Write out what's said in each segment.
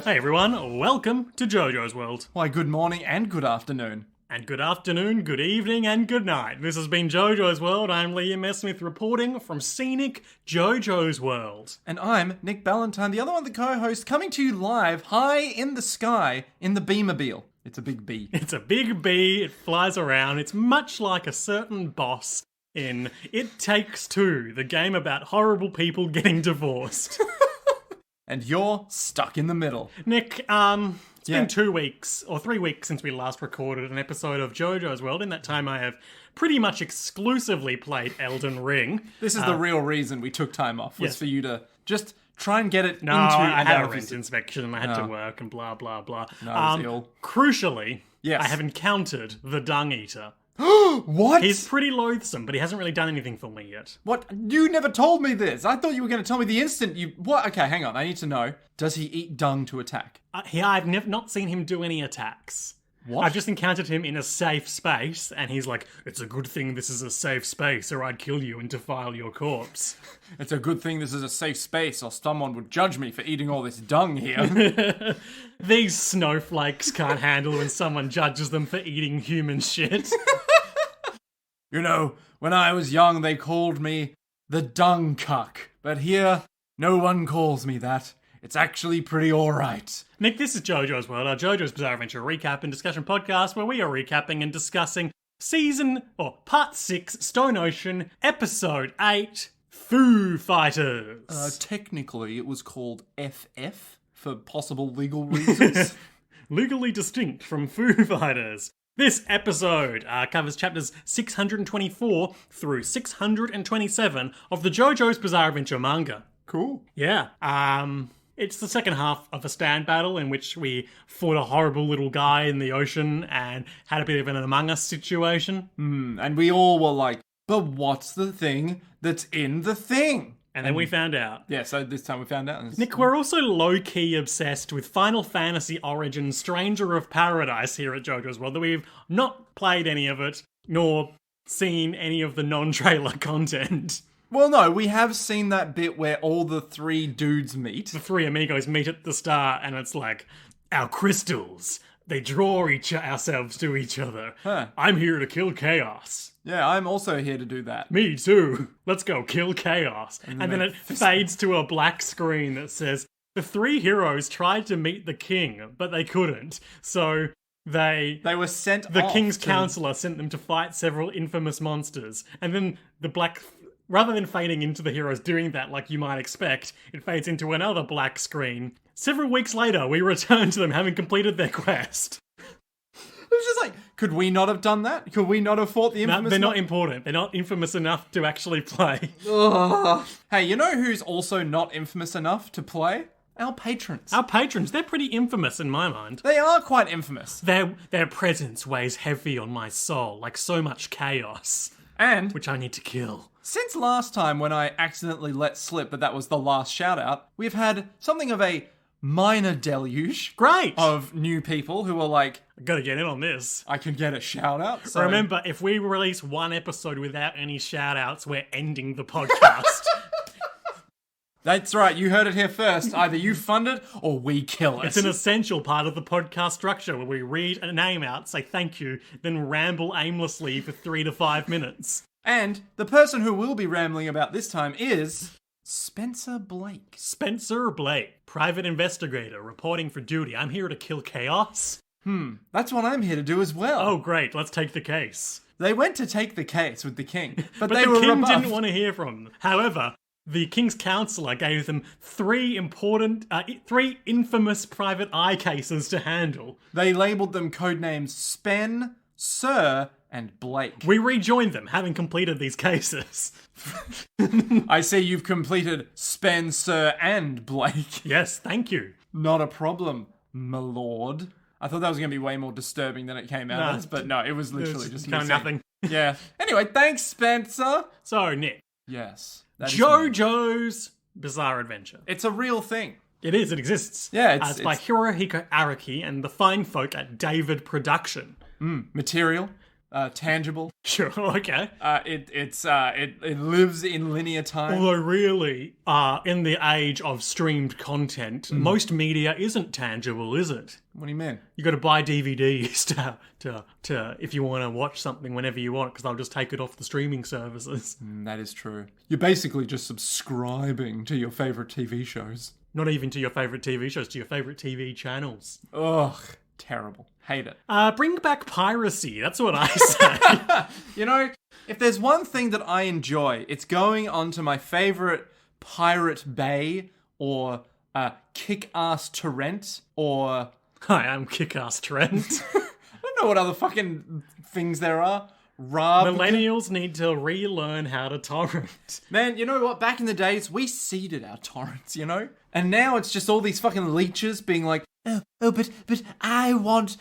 Hey everyone, welcome to JoJo's World. Why, good morning and good afternoon. And good afternoon, good evening, and good night. This has been JoJo's World. I'm Liam S. Smith reporting from scenic JoJo's World. And I'm Nick Ballantyne, the other one of the co-hosts, coming to you live high in the sky in the Beamobile. It's a big bee. It's a big bee, it flies around. It's much like a certain boss in It Takes Two, the game about horrible people getting divorced. And you're stuck in the middle. Nick, it's been 2 weeks, or 3 weeks since we last recorded an episode of JoJo's World. In that time I have pretty much exclusively played Elden Ring. This is the real reason we took time off, was yes. for you to just try and get it No, into I had a our rent inspection and I had to work and blah, blah, blah. No, I was ill. Crucially, Yes. I have encountered the Dung Eater. What? He's pretty loathsome, but he hasn't really done anything for me yet. What? You never told me this. I thought you were going to tell me the instant you... What? Okay, hang on. I need to know. Does he eat dung to attack? I've not seen him do any attacks. What? I've just encountered him in a safe space, and he's like, it's a good thing this is a safe space, or I'd kill you and defile your corpse. It's a good thing this is a safe space, or someone would judge me for eating all this dung here. These snowflakes can't handle when someone judges them for eating human shit. You know, when I was young, they called me the dung cuck. But here, no one calls me that. It's actually pretty alright. Nick, this is JoJo's World, our JoJo's Bizarre Adventure recap and discussion podcast, where we are recapping and discussing Part 6, Stone Ocean, Episode 8, Foo Fighters. Technically, it was called FF for possible legal reasons. Legally distinct from Foo Fighters. This episode covers chapters 624 through 627 of the JoJo's Bizarre Adventure manga. Cool. Yeah. It's the second half of a stand battle in which we fought a horrible little guy in the ocean and had a bit of an Among Us situation. And we all were like, but what's the thing that's in the thing? And then we found out. Yeah, so this time we found out. Nick, we're also low-key obsessed with Final Fantasy Origin Stranger of Paradise here at JoJo's World, that we've not played any of it, nor seen any of the non-trailer content. Well, no, we have seen that bit where all the three dudes meet. The three amigos meet at the start, and it's like, our crystals, they draw ourselves to each other. Huh. I'm here to kill chaos. Yeah, I'm also here to do that. Me too. Let's go kill chaos. And then it fades to a black screen that says, the three heroes tried to meet the king, but they couldn't. So they were sent the off king's to... counselor sent them to fight several infamous monsters. And then the black... Rather than fading into the heroes doing that like you might expect, it fades into another black screen. Several weeks later, we return to them having completed their quest. It was just like, could we not have done that? Could we not have fought the infamous... No, they're not important. They're not infamous enough to actually play. Hey, you know who's also not infamous enough to play? Our patrons. Our patrons, they're pretty infamous in my mind. They are quite infamous. Their presence weighs heavy on my soul, like so much chaos, And which I need to kill. since last time when I accidentally let slip that was the last shout out, we've had something of a minor deluge Great! of new people who are like, I gotta get in on this. I can get a shout out. So Remember, if we release one episode without any shout-outs, we're ending the podcast. That's right, you heard it here first. Either you fund it or we kill it. It's an essential part of the podcast structure where we read a name out, say thank you, then ramble aimlessly for 3 to 5 minutes. And the person who will be rambling about this time is Spencer Blake. Spencer Blake, private investigator, reporting for duty. I'm here to kill chaos. That's what I'm here to do as well. Oh, great, let's take the case. They went to take the case with the king, but But they the were king rebuffed. didn't want to hear from them. However, the king's counselor gave them three infamous private eye cases to handle. They labelled them codenames Spen, Sir, and Blake. We rejoined them, having completed these cases. I see you've completed Spen, Sir, and Blake. Yes, thank you. Not a problem, my lord. I thought that was going to be way more disturbing than it came out No, as, but no, it was literally It's just kind of me nothing. saying- Yeah. Anyway, thanks, Spencer. So, Nick, Yes. that is me. JoJo's Bizarre Adventure. It's a real thing. It is, it exists. Yeah, it's by Hirohiko Araki and the fine folk at David Production. Material. tangible. Sure, okay. It lives in linear time. Although really, in the age of streamed content, most media isn't tangible, is it? What do you mean? You got to buy DVDs to if you want to watch something whenever you want, because they'll just take it off the streaming services. That is true. You're basically just subscribing to your favorite TV shows. Not even to your favorite TV shows, to your favorite TV channels. Ugh, terrible. Hate it. Bring back piracy. That's what I say. You know, if there's one thing that I enjoy, it's going onto my favorite Pirate Bay or Kick-Ass Torrent or... Hi, I'm Kick-Ass Trent. I don't know what other fucking things there are. Rob. Millennials need to relearn how to torrent. Man, you know what? Back in the days, we seeded our torrents, you know? And now it's just all these fucking leeches being like, but I want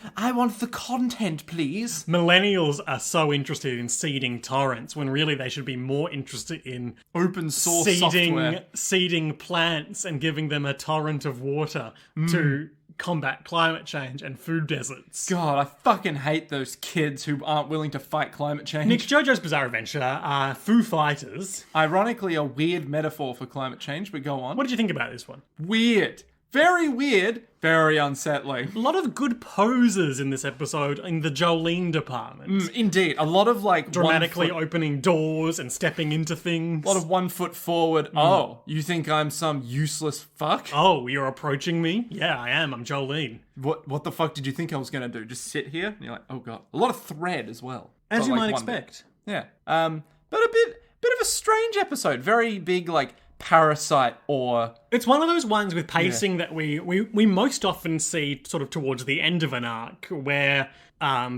the content, please. Millennials are so interested in seeding torrents when really they should be more interested in Open source software. seeding plants and giving them a torrent of water to combat climate change and food deserts. God, I fucking hate those kids who aren't willing to fight climate change. Nick, JoJo's Bizarre Adventure are Foo Fighters. Ironically, a weird metaphor for climate change, but go on. What did you think about this one? Weird. Very weird. Very unsettling. A lot of good poses in this episode in the Jolene department. Indeed. A lot of like Dramatically opening doors and stepping into things. A lot of 1 foot forward. Oh, you think I'm some useless fuck? Oh, you're approaching me? Yeah, I am. I'm Jolene. What the fuck did you think I was going to do? Just sit here? And you're like, oh god. A lot of thread as well. As So, you like, might one bit. expect. Yeah. But a bit of a strange episode. Very big like Parasite or... It's one of those ones with pacing that we most often see sort of towards the end of an arc where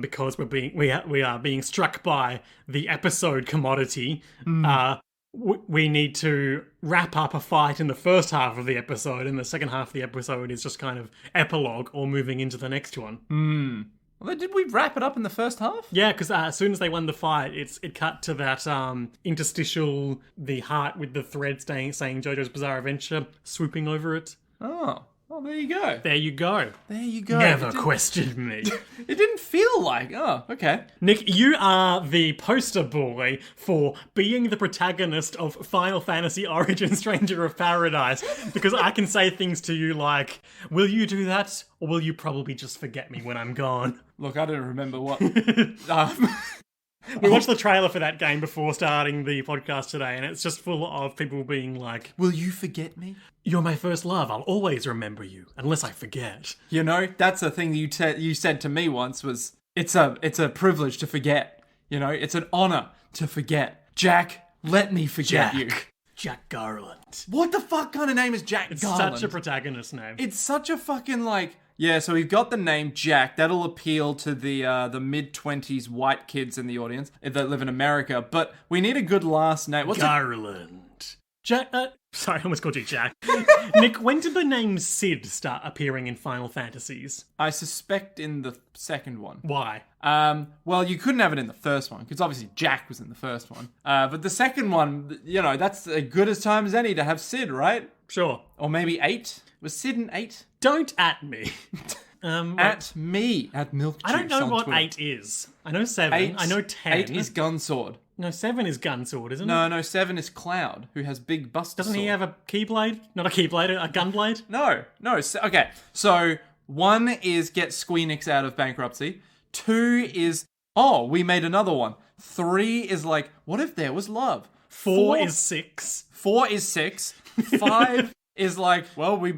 because we are being struck by the episode commodity, we need to wrap up a fight in the first half of the episode, and the second half of the episode is just kind of epilogue or moving into the next one. Well, did we wrap it up in the first half? Yeah, because as soon as they won the fight, it cut to that interstitial, the heart with the thread saying JoJo's Bizarre Adventure, swooping over it. Oh, well, there you go. There you go. There you go. Never question me. It didn't feel like... Oh, okay. Nick, you are the poster boy for being the protagonist of Final Fantasy Origin Stranger of Paradise, because I can say things to you like, will you do that, or will you probably just forget me when I'm gone? Look, I don't remember what... We watched the trailer for that game before starting the podcast today, and it's just full of people being like, Will you forget me? you're my first love, I'll always remember you, unless I forget. You know, that's the thing you said to me once was, it's a privilege to forget. You know, it's an honor to forget. Jack, let me forget you. Jack Garland. What the fuck kind of name is Jack Garland? Such a protagonist name. It's such a fucking like... Yeah, so we've got the name Jack. That'll appeal to the mid-20s white kids in the audience that live in America. But we need a good last name. What's Garland. Jack... sorry, I almost called you Jack. Nick, when did the name Sid start appearing in Final Fantasies? I suspect in the second one. Why? Well, you couldn't have it in the first one, because obviously Jack was in the first one. But the second one, you know, that's as good as time as any to have Sid, right? Sure. Or maybe 8? Was Sid in 8? Don't at me. At me. At Milk Juice I don't know on what Twitter. 8 is. I know 7. 8, I know 10. 8 is Gunsword. No, 7 is Gunsword, isn't it? No, 7 is Cloud, who has big buster Doesn't sword. he have a keyblade? Not a keyblade, a gunblade? No. Okay, so 1 is get Squeenix out of bankruptcy. 2 is, oh, we made another one. 3 is like, what if there was love? 4 is 6. 4 is 6. 5 is like, well, we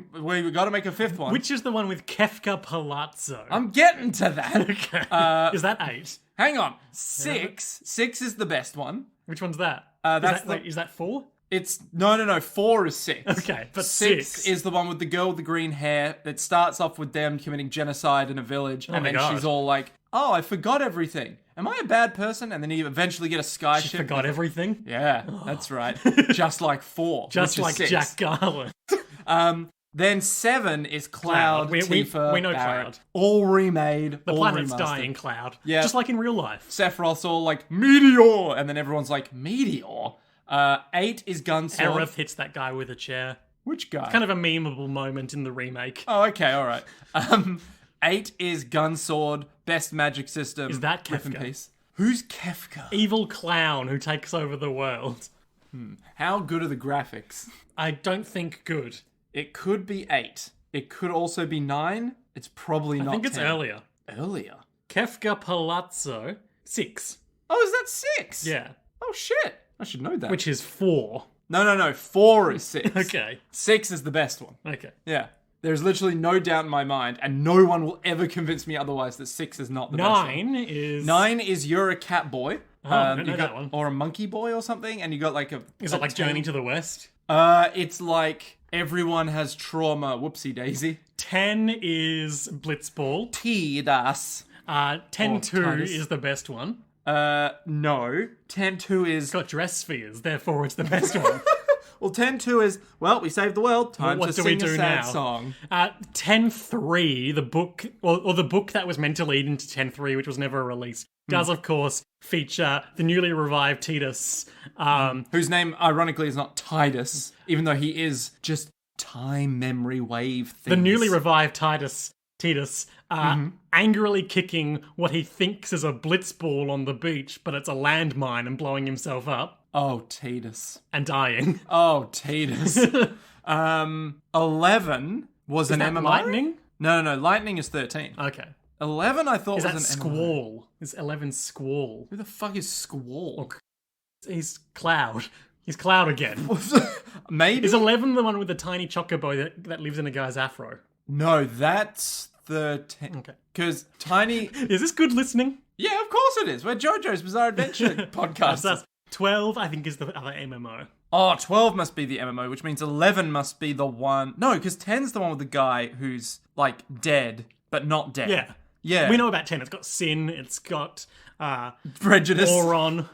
got to make a 5th one. Which is the one with Kefka Palazzo? I'm getting to that. Okay. Is that 8? Hang on. 6 is the best one. Which one's that? Is that 4? It's no. 4 is 6. Okay, but 6 is the one with the girl with the green hair that starts off with them committing genocide in a village, and my then God. she's all like, "Oh, I forgot everything. Am I a bad person?" And then you eventually get a sky She ship. forgot everything? Yeah, that's right. Just like 4, Just which like is 6. Jack Garland. Then 7 is Cloud, We Tifa, know Barrett. Cloud. All remade, The all planet's remastered. dying, Cloud. Yeah. Just like in real life. Sephiroth's all like, Meteor! And then everyone's like, Meteor? 8 is Gunsword. Aerith hits that guy with a chair. Which guy? Kind of a memeable moment in the remake. Oh, okay, alright. 8 is Gunsword, best magic system. Is that Rip in Kefka? peace. Who's Kefka? Evil clown who takes over the world. How good are the graphics? I don't think good. It could be 8. It could also be 9. It's probably not I think it's 10. earlier. Earlier? Kefka Palazzo 6. Oh, is that 6? Yeah. Oh, shit. I should know that. Which is 4. No. 4 is 6. Okay. 6 is the best one. Okay. Yeah. There's literally no doubt in my mind, and no one will ever convince me otherwise that 6 is not the best one. 9 is... 9 is you're a cat boy. I don't know you that one. Or a monkey boy or something, and you got like a... Is it like Journey to the West? It's like everyone has trauma. Whoopsie daisy. 10 is Blitzball. Tidas. 10-2 Titus. is the best one. No. 10-2 is... It's got dress spheres, therefore it's the best one. Well, 10-2 is, well, we saved the world. Time What to do we sing do a sad now? song. 10-3, the book, or the book that was meant to lead into 10-3, which was never released, does, of course, feature the newly revived Titus. Whose name, ironically, is not Titus, even though he is just time memory wave things. The newly revived Titus, angrily kicking what he thinks is a blitzball on the beach, but it's a landmine and blowing himself up Oh, Titus. and dying. Oh, Titus. 11 was an That MMO? lightning? No. Lightning is 13. Okay. 11 I thought Is was that an Squall? Is 11 Squall? MMO. Who the fuck is Squall? He's Cloud. He's Cloud again. Maybe? Is 11 the one with the tiny chocobo that lives in a guy's afro? No, that's 13. Okay. Because Tiny... Is this good listening? Yeah, of course it is. We're JoJo's Bizarre Adventure podcast. That's 12, I think, is the other MMO. Oh, 12 must be the MMO, which means 11 must be the one... No, because 10's the one with the guy who's, like, dead, but not dead. Yeah. Yeah. We know about 10. It's got Sin. It's got Prejudice. Boron.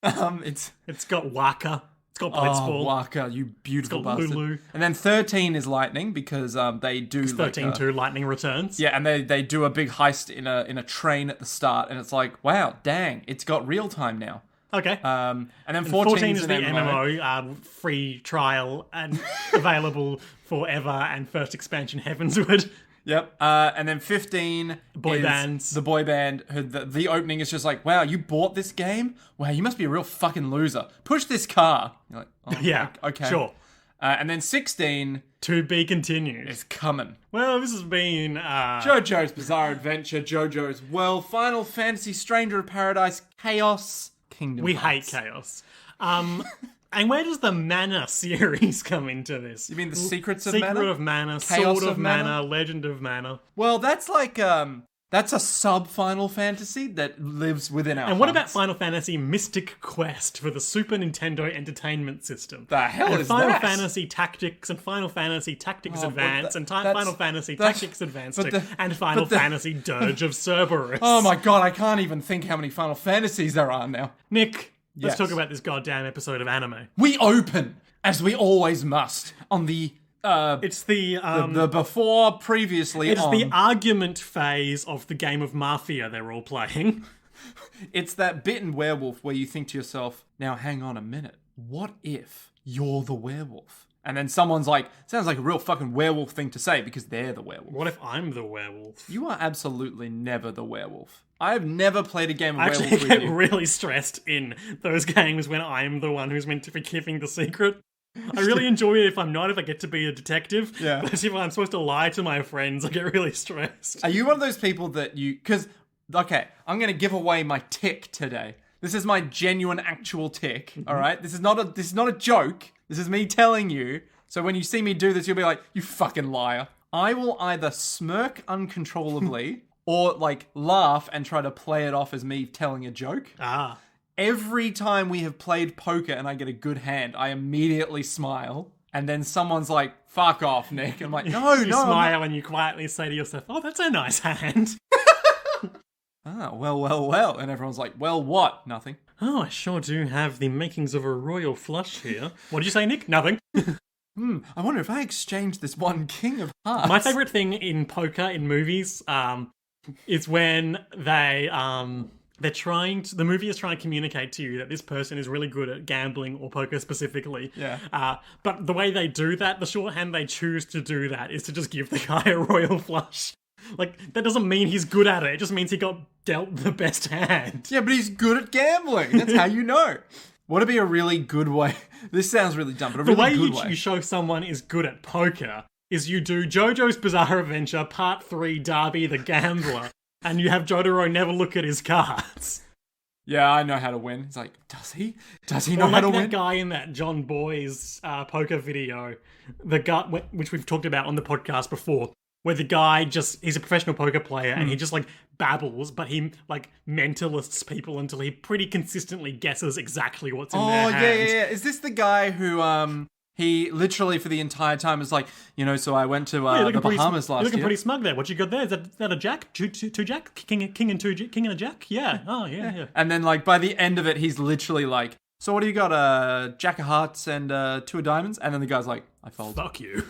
It's... It's got Waka. It's got Oh, Blitzball. Waka, you beautiful It's got bastard. Lulu. And then 13 is Lightning, because they do, like... 13-2, Lightning Returns. Yeah, and they do a big heist in a train at the start, and it's like, wow, dang, it's got real time now. Okay. And then 14 is the MMO, free trial and available forever, and first expansion Heavensward. Yep. And then 15 Boy is bands. the boy band. The opening is just like, wow, you bought this game? Wow, you must be a real fucking loser. Push this car. You're like, oh, Yeah, okay. sure. And then 16 To be continued. is coming. Well, this has been... JoJo's Bizarre Adventure, JoJo's World, Final Fantasy, Stranger of Paradise, Chaos, Kingdom we Hearts. hate chaos. And where does the Mana series come into this? You mean the Secrets of Secret Mana? of Mana, Chaos Sword of of Mana? Mana, Legend of Mana. Well, that's like, that's a sub-Final Fantasy that lives within our And what about hearts. Final Fantasy Mystic Quest for the Super Nintendo Entertainment System? The hell and is Final that? Fantasy Tactics and Final Fantasy Tactics Oh, Advance but and that's- Final Fantasy that's- Tactics Advance but the- and Final but the- Fantasy Dirge of Cerberus. Oh my god, I can't even think how many Final Fantasies there are now. Nick, let's Yes. talk about this goddamn episode of anime. We open, as we always must, on the It's the before previously it's on. the argument phase of the game of Mafia they're all playing. It's that bit in Werewolf where you think to yourself, now hang on a minute, what if you're the werewolf? And then someone's like, sounds like a real fucking werewolf thing to say because they're the werewolf. What if I'm the werewolf? You are absolutely never the werewolf. I have never played a game of I actually werewolf with get you. really stressed in those games when I'm the one who's meant to be keeping the secret. I really enjoy it if I'm not, if I get to be a detective. Yeah. But if I'm supposed to lie to my friends, I get really stressed. Are you one of those people that you... Because, okay, I'm going to give away my tick today. This is my genuine, actual tick, all right? This is not a joke. This is me telling you. So when you see me do this, you'll be like, you fucking liar. I will either smirk uncontrollably or, like, laugh and try to play it off as me telling a joke. Ah. Every time we have played poker and I get a good hand, I immediately smile. And then someone's like, fuck off, Nick. And I'm like, no, You no. I'm not- smile and you quietly say to yourself, oh, that's a nice hand. Ah, well. And everyone's like, well, what? Nothing. Oh, I sure do have the makings of a royal flush here. What did you say, Nick? Nothing. I wonder if I exchange this one King of Hearts. My favorite thing in poker in movies is when the movie is trying to communicate to you that this person is really good at gambling or poker specifically. Yeah. But the way they do that, the shorthand they choose to do that is to just give the guy a royal flush. Like, that doesn't mean he's good at it. It just means he got dealt the best hand. Yeah, but he's good at gambling. That's how you know. What'd be a really good way? This sounds really dumb, but a The really way good way. you show someone is good at poker is you do JoJo's Bizarre Adventure Part 3 Darby the Gambler, and you have Jotaro never look at his cards. Yeah, I know how to win. It's like, does he? Does he know Or how like to that win? guy in that John Boy's poker video, the guy which we've talked about on the podcast before, where the guy he's a professional poker player and he just like babbles, but he like mentalists people until he pretty consistently guesses exactly what's in their yeah, hand. yeah, yeah. Is this the guy who he literally for the entire time is like, so I went to the Bahamas You're last looking year. pretty smug there. What you got there? Is that a jack? Two jack? King and a jack? Yeah. Oh, yeah. And then like by the end of it, he's literally like, so what do you got? A jack of hearts and 2 of diamonds? And then the guy's like, I fold. Fuck you.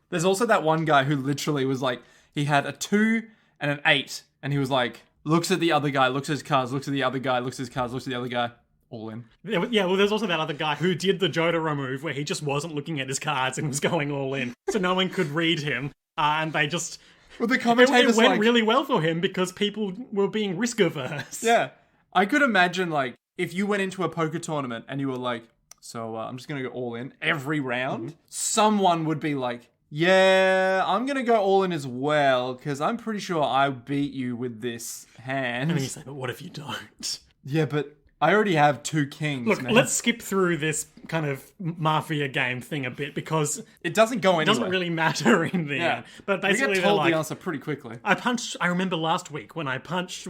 There's also that one guy who literally was like, he had a 2 and an 8, and he was like, looks at the other guy, looks at his cards, looks at the other guy, looks at his cards, looks at the other guy, all in. Yeah, well, there's also that other guy who did the Jotaro move where he just wasn't looking at his cards and was going all in. So no one could read him. And they just... Well, the It commentators went like, really well for him because people were being risk averse. yeah. I could imagine like, if you went into a poker tournament and you were like, so I'm just going to go all in every round, someone would be like, yeah, I'm going to go all in as well, because I'm pretty sure I beat you with this hand. And then you say, but what if you don't? Yeah, but I already have 2 kings, Look, man. let's skip through this kind of mafia game thing a bit because It doesn't go anywhere. it doesn't really matter in the Yeah. end. But We basically, get they're told like, the answer pretty quickly. I remember last week when I punched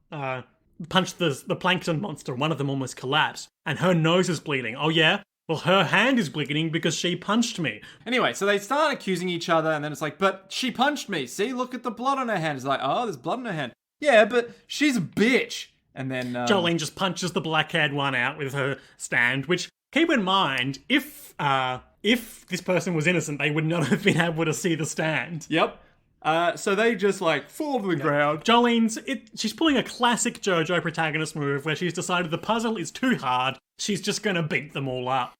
the plankton monster, one of them almost collapsed, and her nose is bleeding. Oh yeah? Well, her hand is bleeding because she punched me. Anyway, so they start accusing each other, and then it's like, but she punched me. See, look at the blood on her hand. It's like, oh, there's blood on her hand. Yeah, but she's a bitch. And then Jolene just punches the black-haired one out with her stand, which, keep in mind, if this person was innocent, they would not have been able to see the stand. Yep. So they just like fall to the ground. She's pulling a classic JoJo protagonist move where she's decided the puzzle is too hard, she's just gonna beat them all up.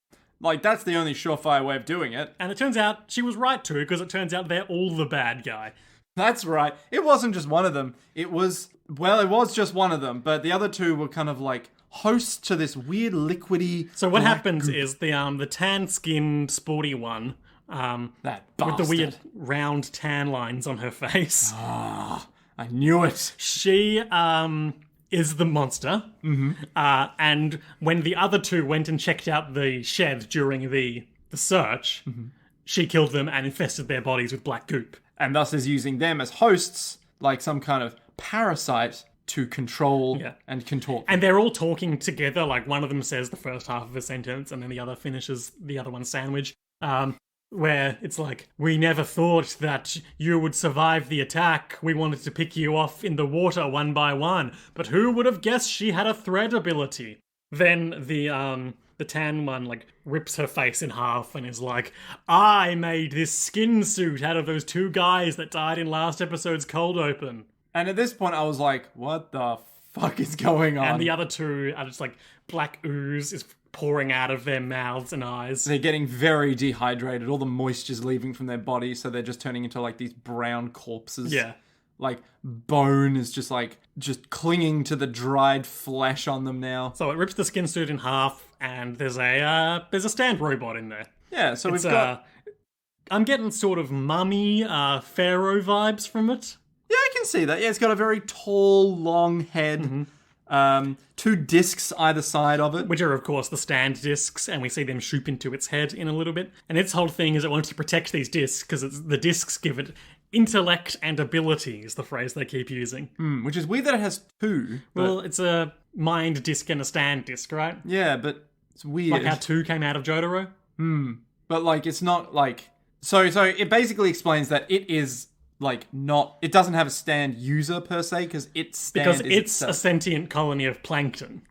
Like, that's the only surefire way of doing it. And it turns out she was right too, because it turns out they're all the bad guy. That's right. It wasn't just one of them. It was just one of them, but the other 2 were kind of like hosts to this weird liquidy. So what black happens goop. is the tan-skinned sporty one, That with bastard. the weird round tan lines on her face. I knew it. She is the monster. Mm-hmm. And when the other 2 went and checked out the shed during the search, she killed them and infested their bodies with black goop. And thus is using them as hosts, like some kind of parasite to control and contort. And they're all talking together, like one of them says the first half of a sentence and then the other finishes the other one's sandwich. Where it's like, we never thought that you would survive the attack. We wanted to pick you off in the water one by one. But who would have guessed she had a thread ability? Then the tan one, like, rips her face in half and is like, I made this skin suit out of those 2 guys that died in last episode's cold open. And at this point, I was like, what the fuck is going on? And the other 2 are just like, black ooze is pouring out of their mouths and eyes. They're getting very dehydrated. All the moisture's leaving from their body, so they're just turning into like these brown corpses. Yeah. Like bone is just clinging to the dried flesh on them now. So it rips the skin suit in half, and there's a stand robot in there. Yeah, so It's, we've got... I'm getting sort of mummy, pharaoh vibes from it. Yeah, I can see that. Yeah, it's got a very tall, long head. 2 discs either side of it. Which are, of course, the stand discs, and we see them shoot into its head in a little bit. And its whole thing is it wants to protect these discs, because the discs give it intellect and ability, is the phrase they keep using. Which is weird that it has 2. But, Well, it's a mind disc and a stand disc, right? yeah, but it's weird. Like how 2 came out of Jotaro. But like, it's not like... So it basically explains that it is... like, not... It doesn't have a stand user, per se, because its stand Because is it's a itself. sentient colony of plankton.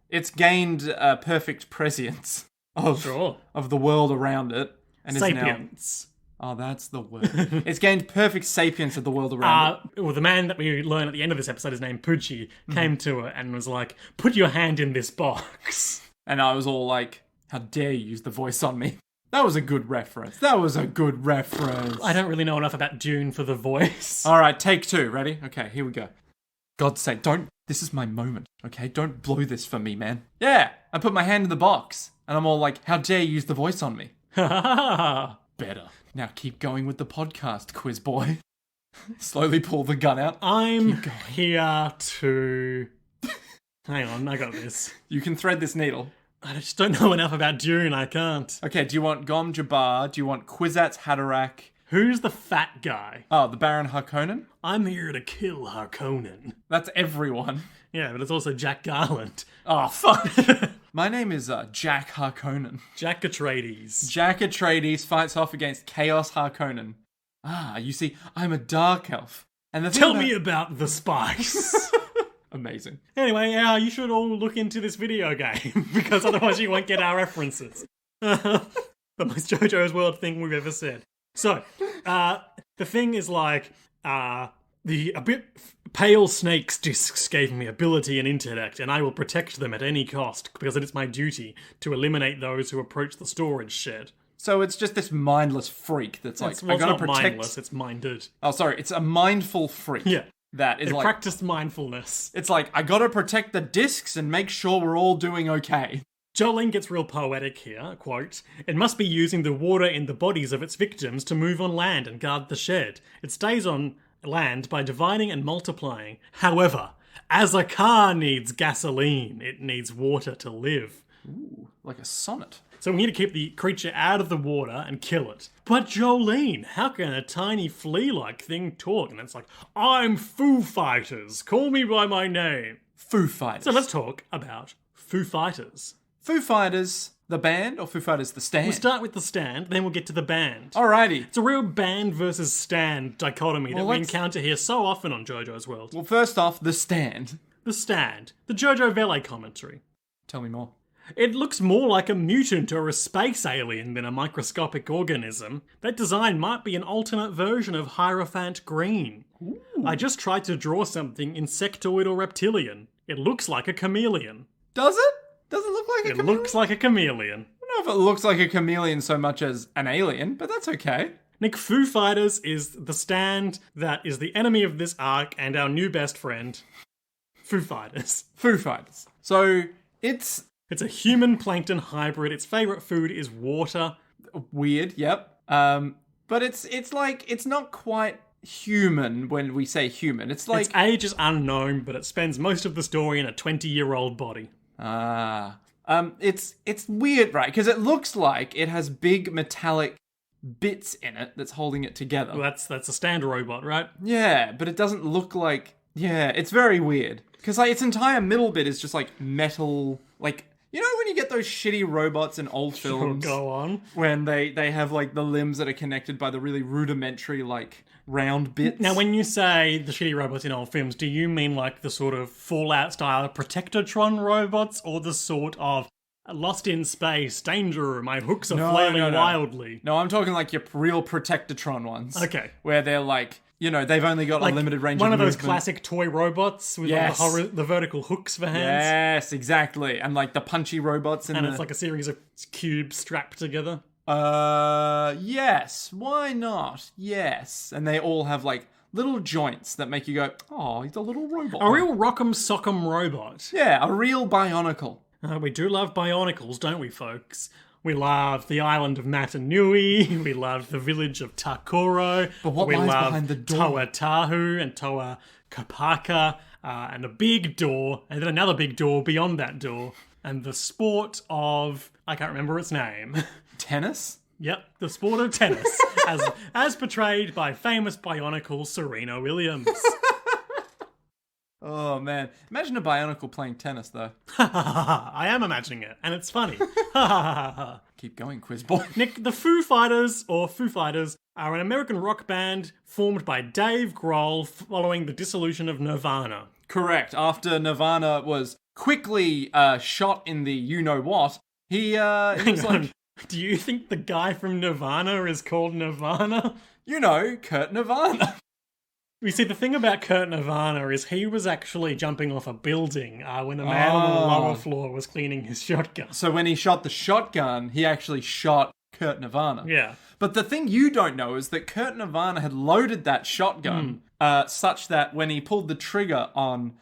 It's gained perfect prescience of the world around it. And is now... Sapiens. Oh, that's the word. It's gained perfect sapience of the world around it. Well, the man that we learn at the end of this episode, his name Pucci, came to her and was like, put your hand in this box. And I was all like, how dare you use the voice on me? That was a good reference. That was a good reference. I don't really know enough about Dune for the voice. All right, take 2. Ready? Okay, here we go. God's sake, don't. This is my moment, okay? Don't blow this for me, man. Yeah, I put my hand in the box, and I'm all like, how dare you use the voice on me? Better. Now keep going with the podcast, quiz boy. Slowly pull the gun out. I'm here to... Hang on, I got this. You can thread this needle. I just don't know enough about Dune, I can't. Okay, do you want Gom Jabbar? Do you want Kwisatz Haderach? Who's the fat guy? Oh, the Baron Harkonnen? I'm here to kill Harkonnen. That's everyone. Yeah, but it's also Jack Garland. Oh, fuck. My name is Jack Harkonnen. Jack Atreides. Jack Atreides fights off against Chaos Harkonnen. Ah, you see, I'm a dark elf. And the thing Tell me about the spice. Amazing. Anyway, you should all look into this video game, because otherwise you won't get our references. The most JoJo's World thing we've ever said. So, the thing is like, the a bit pale snake's discs gave me ability and intellect, and I will protect them at any cost, because it is my duty to eliminate those who approach the storage shed. So it's just this mindless freak that's like, Well, I gotta it's not protect... mindless, it's minded. Oh, sorry, it's a mindful freak. Yeah. That is It like... practiced mindfulness. It's like, I gotta protect the discs and make sure we're all doing okay. Jolene gets real poetic here, quote, "It must be using the water in the bodies of its victims to move on land and guard the shed. It stays on land by dividing and multiplying. However, as a car needs gasoline, it needs water to live." Ooh, like a sonnet. So we need to keep the creature out of the water and kill it. But Jolene, how can a tiny flea-like thing talk? And it's like, I'm Foo Fighters, call me by my name. Foo Fighters. So let's talk about Foo Fighters. Foo Fighters, the band, or Foo Fighters, the stand? We'll start with the stand, then we'll get to the band. Alrighty. It's a real band versus stand dichotomy that we let's- encounter here so often on JoJo's World. Well, first off, the stand. The stand, the JoJo Vele commentary. Tell me more. It looks more like a mutant or a space alien than a microscopic organism. That design might be an alternate version of Hierophant Green. Ooh. I just tried to draw something insectoid or reptilian. It looks like a chameleon. Does it? Does it look like a It chameleon? looks like a chameleon. I don't know if it looks like a chameleon so much as an alien, but that's okay. Nick, Foo Fighters is the stand that is the enemy of this arc and our new best friend, Foo Fighters. Foo Fighters. So, it's It's a human plankton hybrid. Its favorite food is water. weird, yep. But it's like, it's not quite human when we say human. It's like... Its age is unknown, but it spends most of the story in a 20-year-old body. It's weird, right? Because it looks like it has big metallic bits in it that's holding it together. Well, that's a stand robot, right? Yeah, but it doesn't look like... Yeah, it's very weird. Because like its entire middle bit is just like metal... Like, you know when you get those shitty robots in old films? Go on. When they have like the limbs that are connected by the really rudimentary like round bits? Now, when you say the shitty robots in old films, do you mean like the sort of Fallout-style Protectotron robots, or the sort of Lost in Space, danger, my hooks are flailing wildly? No, I'm talking like your real Protectotron ones. Okay. Where they're like, you know, they've only got Like a limited range one of of those movement. classic toy robots with Yes. the vertical hooks for hands. Yes, exactly. And like the punchy robots And it's like a series of cubes strapped together. Yes. Why not? Yes. And they all have like little joints that make you go, oh, he's a little robot. A real Rock'em Sock'em robot. Yeah, a real Bionicle. We do love Bionicles, don't we, folks? We love the island of Matanui. We love the village of Takoro. But what we lies love behind the door? Toa Tahu and Toa Kapaka, and a big door, and then another big door beyond that door, and the sport of... I can't remember its name. Tennis? Yep, the sport of tennis, as portrayed by famous Bionicle Serena Williams. Oh, man. Imagine a Bionicle playing tennis, though. I am imagining it, and it's funny. Keep going, quiz boy. Nick, the Foo Fighters, or Foo Fighters, are an American rock band formed by Dave Grohl following the dissolution of Nirvana. Correct. After Nirvana was quickly shot in the you-know-what, he was like, Do you think the guy from Nirvana is called Nirvana? you know, Kurt Nirvana. You see, the thing about Kurt Nirvana is he was actually jumping off a building when a man on the lower floor was cleaning his shotgun. So when he shot the shotgun, he actually shot Kurt Nirvana. Yeah. But the thing you don't know is that Kurt Nirvana had loaded that shotgun such that when he pulled the trigger on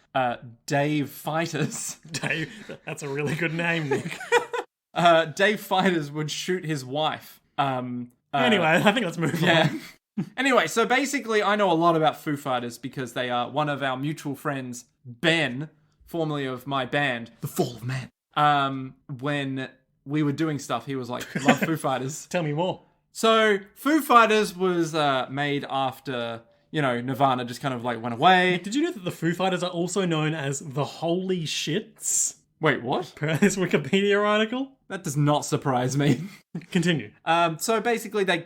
Dave Fighters, Dave, that's a really good name, Nick. Dave Fighters would shoot his wife. Anyway, I think let's move on. Anyway, so basically I know a lot about Foo Fighters because they are one of our mutual friends, Ben, formerly of my band, The Fall of Man. When we were doing stuff, he was like, love Foo Fighters. Tell me more. So, Foo Fighters was made after, Nirvana just kind of like went away. Did you know that the Foo Fighters are also known as the Holy Shits? Wait, what? Per this Wikipedia article? That does not surprise me. Continue. So basically they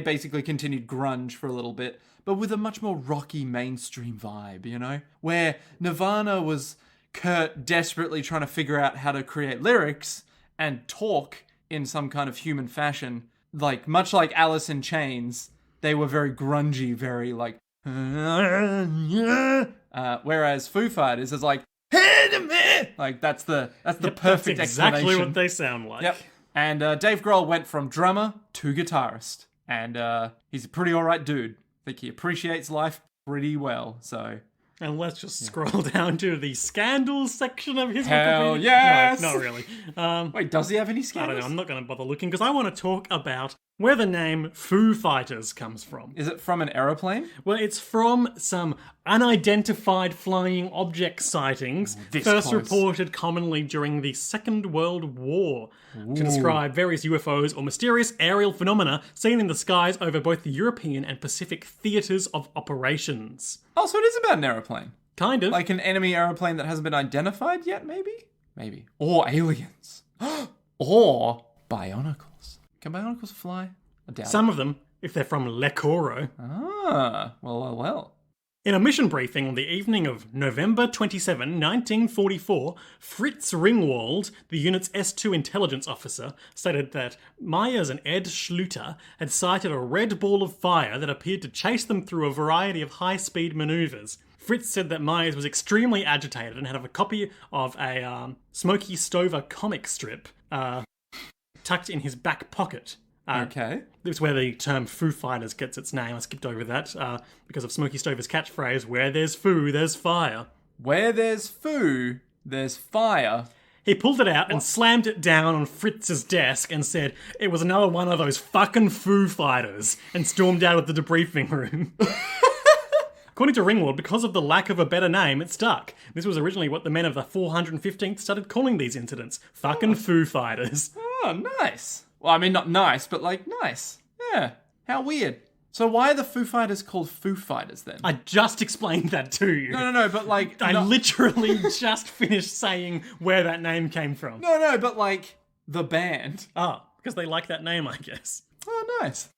basically continued grunge for a little bit, but with a much more rocky mainstream vibe, where Nirvana was Kurt desperately trying to figure out how to create lyrics and talk in some kind of human fashion. Like, much like Alice in Chains, they were very grungy, very like, whereas Foo Fighters is like, that's the perfect That's exactly explanation. what they sound like. Yep. And Dave Grohl went from drummer to guitarist. And he's a pretty alright dude. I think he appreciates life pretty well, so... And let's just scroll down to the scandals section of his Hell Wikipedia. yes! No, not really. Wait, does he have any I scandals? don't know, I'm not going to bother looking because I want to talk about where the name Foo Fighters comes from. Is it from an aeroplane? Well, it's from some unidentified flying object sightings, this first close. reported commonly during the Second World War, to describe various UFOs or mysterious aerial phenomena seen in the skies over both the European and Pacific theatres of operations. Oh, so it is about an aeroplane. Kind of. Like an enemy aeroplane that hasn't been identified yet, maybe? Maybe. Or aliens. Or bionicles. Can bionicles fly? I doubt Some of them, if they're from Le Coro. it. Ah, well. In a mission briefing on the evening of November 27, 1944, Fritz Ringwald, the unit's S2 intelligence officer, stated that Myers and Ed Schluter had sighted a red ball of fire that appeared to chase them through a variety of high-speed maneuvers. Fritz said that Myers was extremely agitated and had a copy of a Smokey Stover comic strip tucked in his back pocket. Okay. This is where the term Foo Fighters gets its name. I skipped over that because of Smokey Stover's catchphrase, where there's foo, there's fire. Where there's foo, there's fire. He pulled it out and slammed it down on Fritz's desk and said it was another one of those fucking Foo Fighters and stormed out of the debriefing room. According to Ringwald, because of the lack of a better name, it stuck. This was originally what the men of the 415th started calling these incidents. Fucking Foo Fighters. Oh, nice. Well, I mean, not nice, but like, nice. Yeah. How weird. So why are the Foo Fighters called Foo Fighters then? I just explained that to you. No, but like... I no, literally just finished saying where that name came from. no, but like, the band. Oh, because they like that name, I guess. Oh, nice.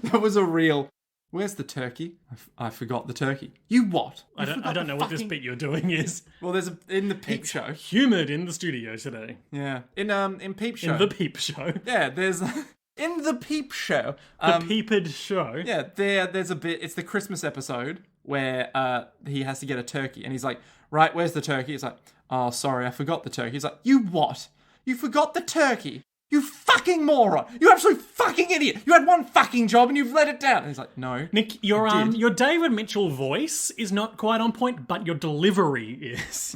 That was a real... Where's the turkey? I forgot the turkey. You what? I don't know what this bit you're doing is. Well, there's in the Peep Show. Humoured in the studio today. Yeah. In Peep Show. In the Peep Show. Yeah, there's... In the Peep Show. The Peeped Show. Yeah, there's a bit... It's the Christmas episode where he has to get a turkey. And he's like, right, where's the turkey? It's like, oh, sorry, I forgot the turkey. He's like, you what? You forgot the turkey? You fucking moron! You absolute fucking idiot! You had one fucking job and you've let it down. And he's like, no. Nick, your David Mitchell voice is not quite on point, but your delivery is.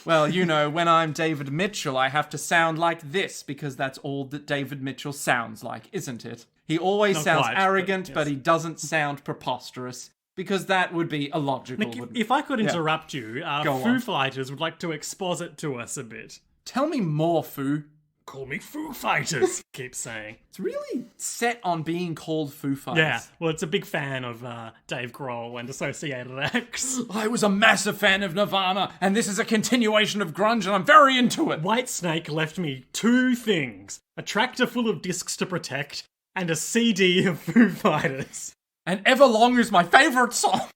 Well, when I'm David Mitchell, I have to sound like this because that's all that David Mitchell sounds like, isn't it? He always Not sounds quite, arrogant, but yes. he doesn't sound preposterous because that would be illogical. Nick, if I could interrupt you, Go Foo on. Fighters would like to exposit to us a bit. Tell me more, Foo. Call me Foo Fighters, keep saying. It's really set on being called Foo Fighters. Yeah, well, it's a big fan of Dave Grohl and associated acts. I was a massive fan of Nirvana, and this is a continuation of grunge, and I'm very into it. Whitesnake left me two things. A tractor full of discs to protect, and a CD of Foo Fighters. And Everlong is my favourite song.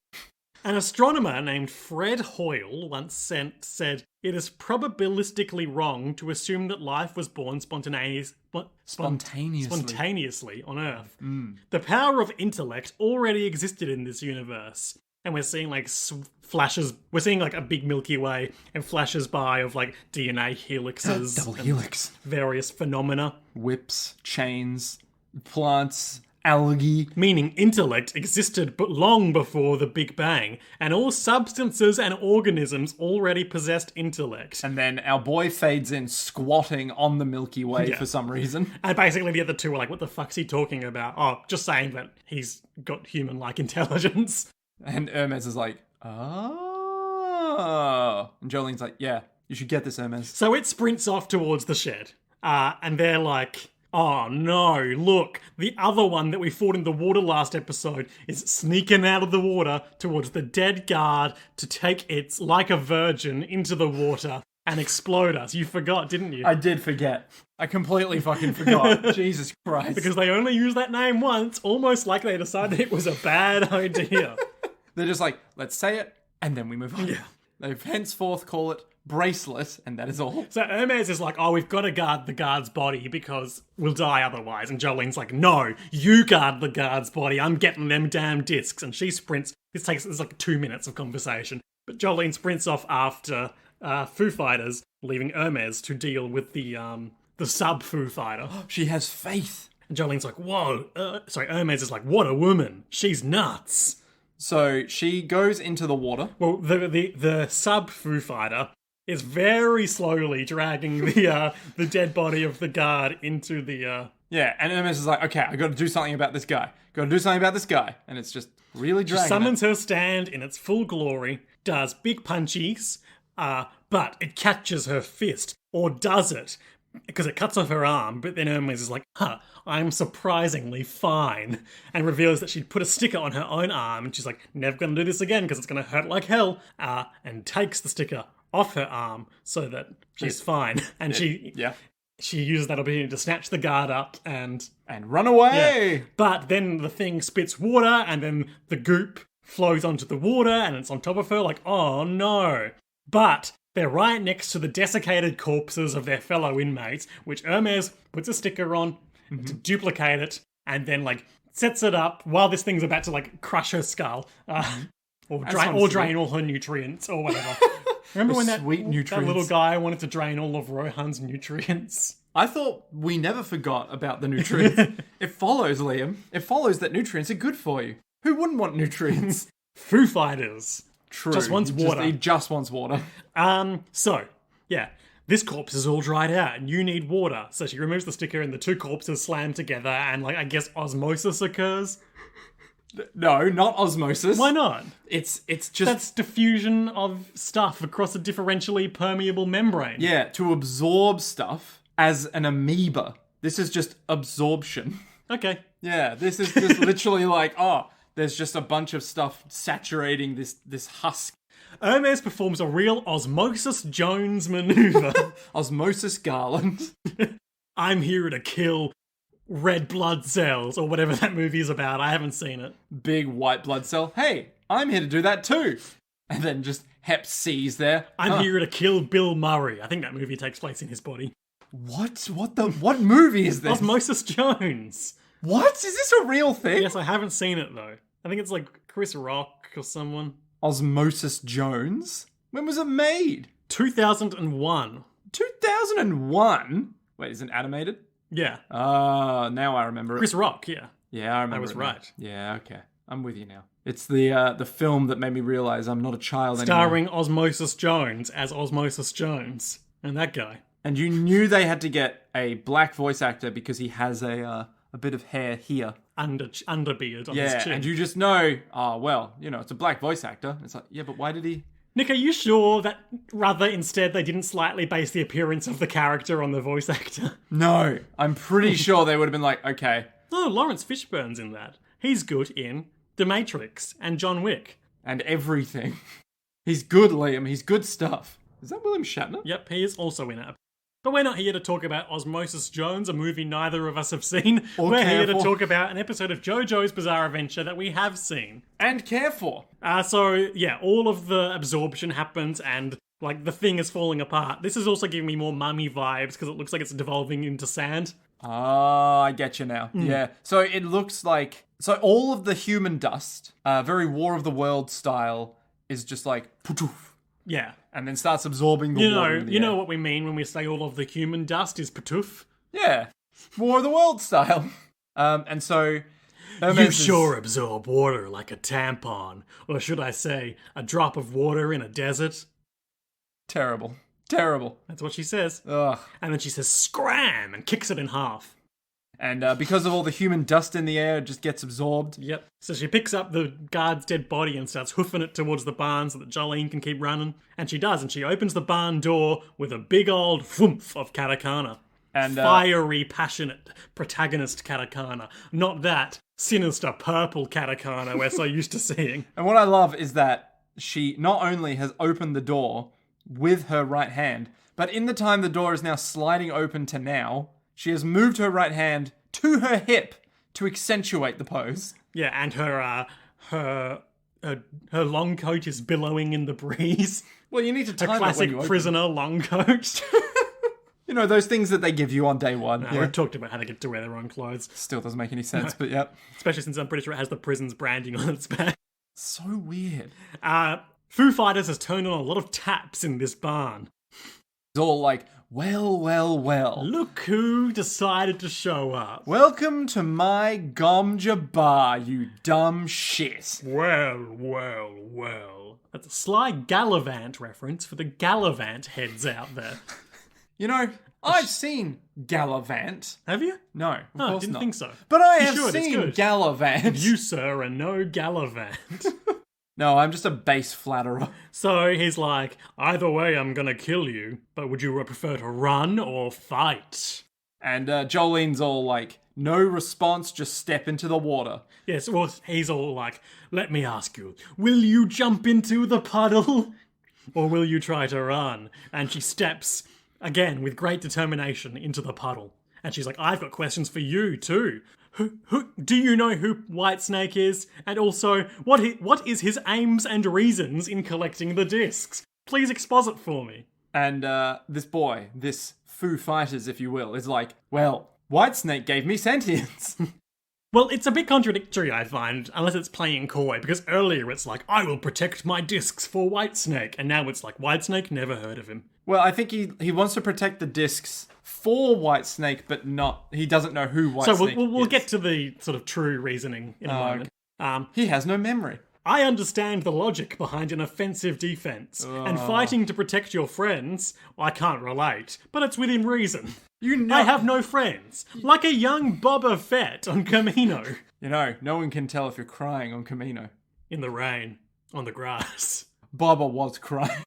An astronomer named Fred Hoyle once said, "It is probabilistically wrong to assume that life was born spontaneously on Earth. The power of intellect already existed in this universe, and we're seeing like flashes. We're seeing like a big Milky Way and flashes by of like DNA helixes, Double and helix. various phenomena. Whips, chains, plants, algae. Meaning intellect existed but long before the Big Bang, and all substances and organisms already possessed intellect. And then our boy fades in squatting on the Milky Way for some reason. And basically the other two were like, what the fuck's he talking about? Oh, just saying that he's got human-like intelligence. And Hermes is like, oh. And Jolene's like, yeah, you should get this, Hermes. So it sprints off towards the shed. And they're like, oh no, look, the other one that we fought in the water last episode is sneaking out of the water towards the dead guard to take its like a virgin into the water and explode us. You forgot, didn't you? I did forget. I completely fucking forgot. Jesus Christ. Because they only used that name once, almost like they decided it was a bad idea. They're just like, let's say it, and then we move on. Yeah. They henceforth call it Bracelet, and that is all. So Hermes is like, oh, we've got to guard the guard's body because we'll die otherwise. And Jolene's like, no, you guard the guard's body. I'm getting them damn discs. And she sprints. It's like 2 minutes of conversation. But Jolene sprints off after Foo Fighters, leaving Hermes to deal with the sub Foo Fighter. She has faith. And Jolene's like, whoa. Hermes is like, what a woman. She's nuts. So she goes into the water. Well, the sub Foo Fighter is very slowly dragging the dead body of the guard into the. Yeah, and Hermes is like, okay, I got to do something about this guy. And it's just really dragging. Summons her stand in its full glory, does big punchies, but it catches her fist, or does it? Because it cuts off her arm, but then Hermes is like, I'm surprisingly fine, and reveals that she'd put a sticker on her own arm, and she's like, never gonna do this again because it's gonna hurt like hell, and takes the sticker off her arm so that she's fine. And she uses that opportunity to snatch the guard up and run away. Yeah. But then the thing spits water, and then the goop flows onto the water, and it's on top of her, like, oh no. But they're right next to the desiccated corpses of their fellow inmates, which Hermes puts a sticker on to duplicate it, and then, like, sets it up while this thing's about to, like, crush her skull. Or drain all her nutrients, or whatever. Remember when that little guy wanted to drain all of Rohan's nutrients? I thought we never forgot about the nutrients. It follows, Liam. It follows that nutrients are good for you. Who wouldn't want nutrients? Foo Fighters. True. Just wants water. He just wants water. So, yeah. This corpse is all dried out and you need water. So she removes the sticker and the two corpses slam together and, like, I guess osmosis occurs. No, not osmosis. Why not? It's just... That's diffusion of stuff across a differentially permeable membrane. Yeah, to absorb stuff as an amoeba. This is just absorption. Okay. Yeah, this is just literally like, oh, there's just a bunch of stuff saturating this husk. Hermes performs a real Osmosis Jones maneuver. Osmosis Garland. I'm here to kill red blood cells, or whatever that movie is about. I haven't seen it. Big white blood cell. Hey, I'm here to do that too. And then just Hep C's there. I'm here to kill Bill Murray. I think that movie takes place in his body. What movie is this? Osmosis Jones. What? Is this a real thing? Yes, I haven't seen it though. I think it's like Chris Rock or someone. Osmosis Jones? When was it made? 2001. 2001? Wait, is it animated? Yeah. Now I remember it. Chris Rock, yeah. Yeah, I remember. I was right. Yeah, okay. I'm with you now. It's the film that made me realize I'm not a child anymore. Starring Osmosis Jones as Osmosis Jones. And that guy. And you knew they had to get a black voice actor because he has a bit of hair here. Underbeard on his chin. Yeah, and you just know, it's a black voice actor. It's like, yeah, but why did he... Nick, are you sure that rather instead they didn't slightly base the appearance of the character on the voice actor? No, I'm pretty sure they would have been like, okay. Oh, Lawrence Fishburne's in that. He's good in The Matrix and John Wick. And everything. He's good, Liam. He's good stuff. Is that William Shatner? Yep, he is also in it. But we're not here to talk about Osmosis Jones, a movie neither of us have seen. We're here to talk about an episode of JoJo's Bizarre Adventure that we have seen. And care for. All of the absorption happens and, like, the thing is falling apart. This is also giving me more mummy vibes because it looks like it's devolving into sand. Ah, I get you now. Yeah. So it looks like all of the human dust, very War of the World style, is just like poof, Yeah. and then starts absorbing the water. In the You know air. what we mean when we say all of the human dust is patoof? Yeah, War of the World style. And so Hermes You is- sure absorb water like a tampon, or should I say, a drop of water in a desert? terrible. That's what she says. Ugh. And then she says, scram, and kicks it in half. And because of all the human dust in the air, it just gets absorbed. Yep. So she picks up the guard's dead body and starts hoofing it towards the barn so that Jolene can keep running. And she does, and she opens the barn door with a big old whoomph of katakana. And Fiery, passionate protagonist katakana. Not that sinister purple katakana we're so used to seeing. And what I love is that she not only has opened the door with her right hand, but in the time the door is now sliding open to now, she has moved her right hand to her hip to accentuate the pose. Yeah, and her long coat is billowing in the breeze. Well, you need to time it when Classic you open. prisoner long coat. You know, those things that they give you on day one. Yeah. We've talked about how they get to wear their own clothes, Still doesn't make any sense, but yep. especially since I'm pretty sure it has the prison's branding on its back. So weird. Foo Fighters has turned on a lot of taps in this barn. It's all like, well. Look who decided to show up. Welcome to my Gomja bar, you dumb shit. Well. That's a sly Gallivant reference for the Gallivant heads out there. You know, I've seen Gallivant. Have you? No, of Oh, course didn't not. think so. But I You have should, it's seen good. Gallivant. You, sir, are no Gallivant. No, I'm just a base flatterer. So he's like, either way, I'm gonna kill you, but would you prefer to run or fight? And Jolene's all like, no response, just step into the water. Yes, well, he's all like, let me ask you, will you jump into the puddle? Or will you try to run? And she steps, again, with great determination, into the puddle. And she's like, I've got questions for you, too. Do you know who Whitesnake is? And also, what is his aims and reasons in collecting the discs? Please exposit for me. And this boy, this Foo Fighters, if you will, is like, well, Whitesnake gave me sentience. Well, it's a bit contradictory, I find, unless it's playing coy, because earlier it's like, I will protect my discs for Whitesnake, and now it's like, Whitesnake, never heard of him. Well, I think he wants to protect the discs for Whitesnake, but not, he doesn't know who Whitesnake So is. we'll get to the sort of true reasoning in a moment. He has no memory. I understand the logic behind an offensive defense, and fighting to protect your friends, I can't relate, but it's within reason. You know, I have no friends, like a young Boba Fett on Camino. You know, no one can tell if you're crying on Camino. In the rain, on the grass. Boba was crying.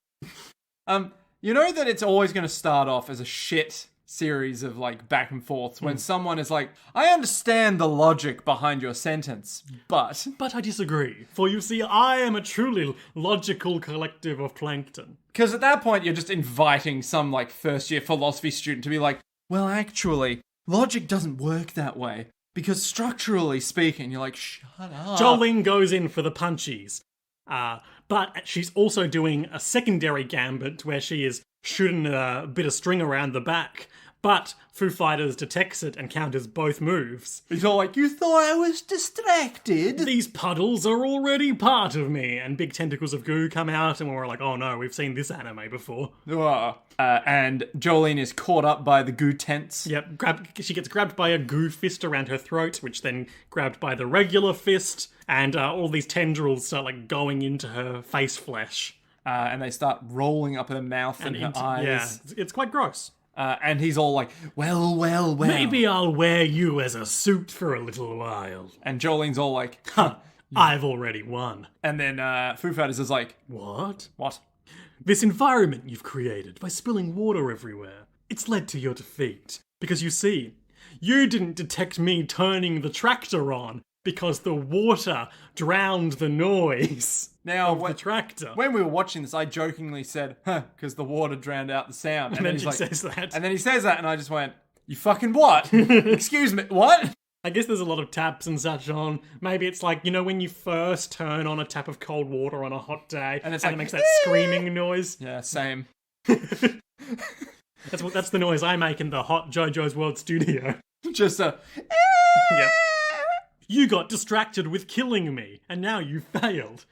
You know that it's always going to start off as a shit series of like back and forths when someone is like, I understand the logic behind your sentence, but But I disagree, for you see, I am a truly logical collective of plankton. because at that point you're just inviting some like first year philosophy student to be like, well, actually, logic doesn't work that way because structurally speaking, you're like, shut up. Jolene goes in for the punchies. But she's also doing a secondary gambit where she is shooting a bit of string around the back. But Foo Fighters detects it and counters both moves. He's all like, you thought I was distracted? These puddles are already part of me. And big tentacles of goo come out and we're like, oh no, we've seen this anime before. And Jolene is caught up by the goo tents. Yep, she gets grabbed by a goo fist around her throat, which then grabbed by the regular fist. And all these tendrils start like going into her face flesh. And they start rolling up her mouth and her eyes. Yeah, it's quite gross. And he's all like, well. Maybe I'll wear you as a suit for a little while. And Jolene's all like, I've already won. And then Foo Fighters is like, What? what? This environment you've created by spilling water everywhere, it's led to your defeat. Because you see, you didn't detect me turning the tractor on because the water drowned the noise Now, of the tractor. when we were watching this, I jokingly said, because the water drowned out the sound. And then he's she like, says that. And then he says that, and I just went, you fucking what? Excuse me, what? I guess there's a lot of taps and such on. Maybe it's like, you know, when you first turn on a tap of cold water on a hot day And it's it like, makes that screaming noise. Yeah, same. That's the noise I make in the hot JoJo's World studio. Just a. Yep. You got distracted with killing me, and now you failed.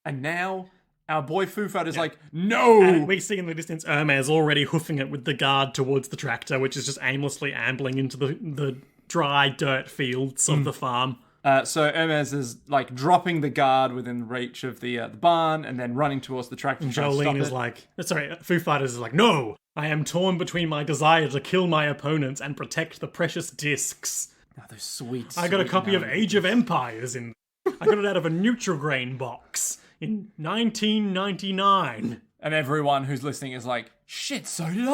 And now our boy Foo Fighters like, no! And we see in the distance Hermes already hoofing it with the guard towards the tractor, which is just aimlessly ambling into the dry dirt fields of the farm. So Hermes is like dropping the guard within reach of the barn and then running towards the tractor. Jolene is like, sorry, Foo Fighters is like, no! I am torn between my desire to kill my opponents and protect the precious discs. Oh, those sweet. I got a sweet copy of analogies. Age of Empires in. I got it out of a Nutrigrain box in 1999. And everyone who's listening is like, shit, so did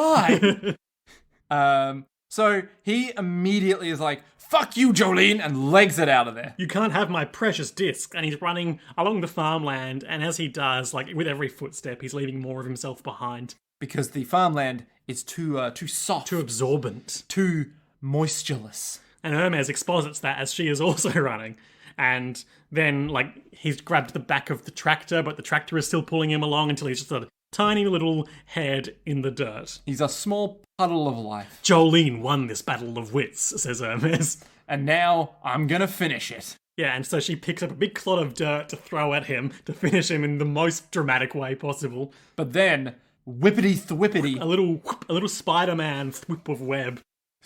I. So he immediately is like, fuck you, Jolene, and legs it out of there. You can't have my precious disc. And he's running along the farmland, and as he does, like with every footstep, he's leaving more of himself behind. Because the farmland is too soft, Too absorbent. too moistureless. And Hermes exposits that as she is also running. And then, like, he's grabbed the back of the tractor, but the tractor is still pulling him along until he's just a tiny little head in the dirt. He's a small puddle of life. Jolene won this battle of wits, says Hermes. And now I'm gonna finish it. Yeah, and so she picks up a big clod of dirt to throw at him to finish him in the most dramatic way possible. But then, whippity-thwippity A little Spider-Man thwip of web.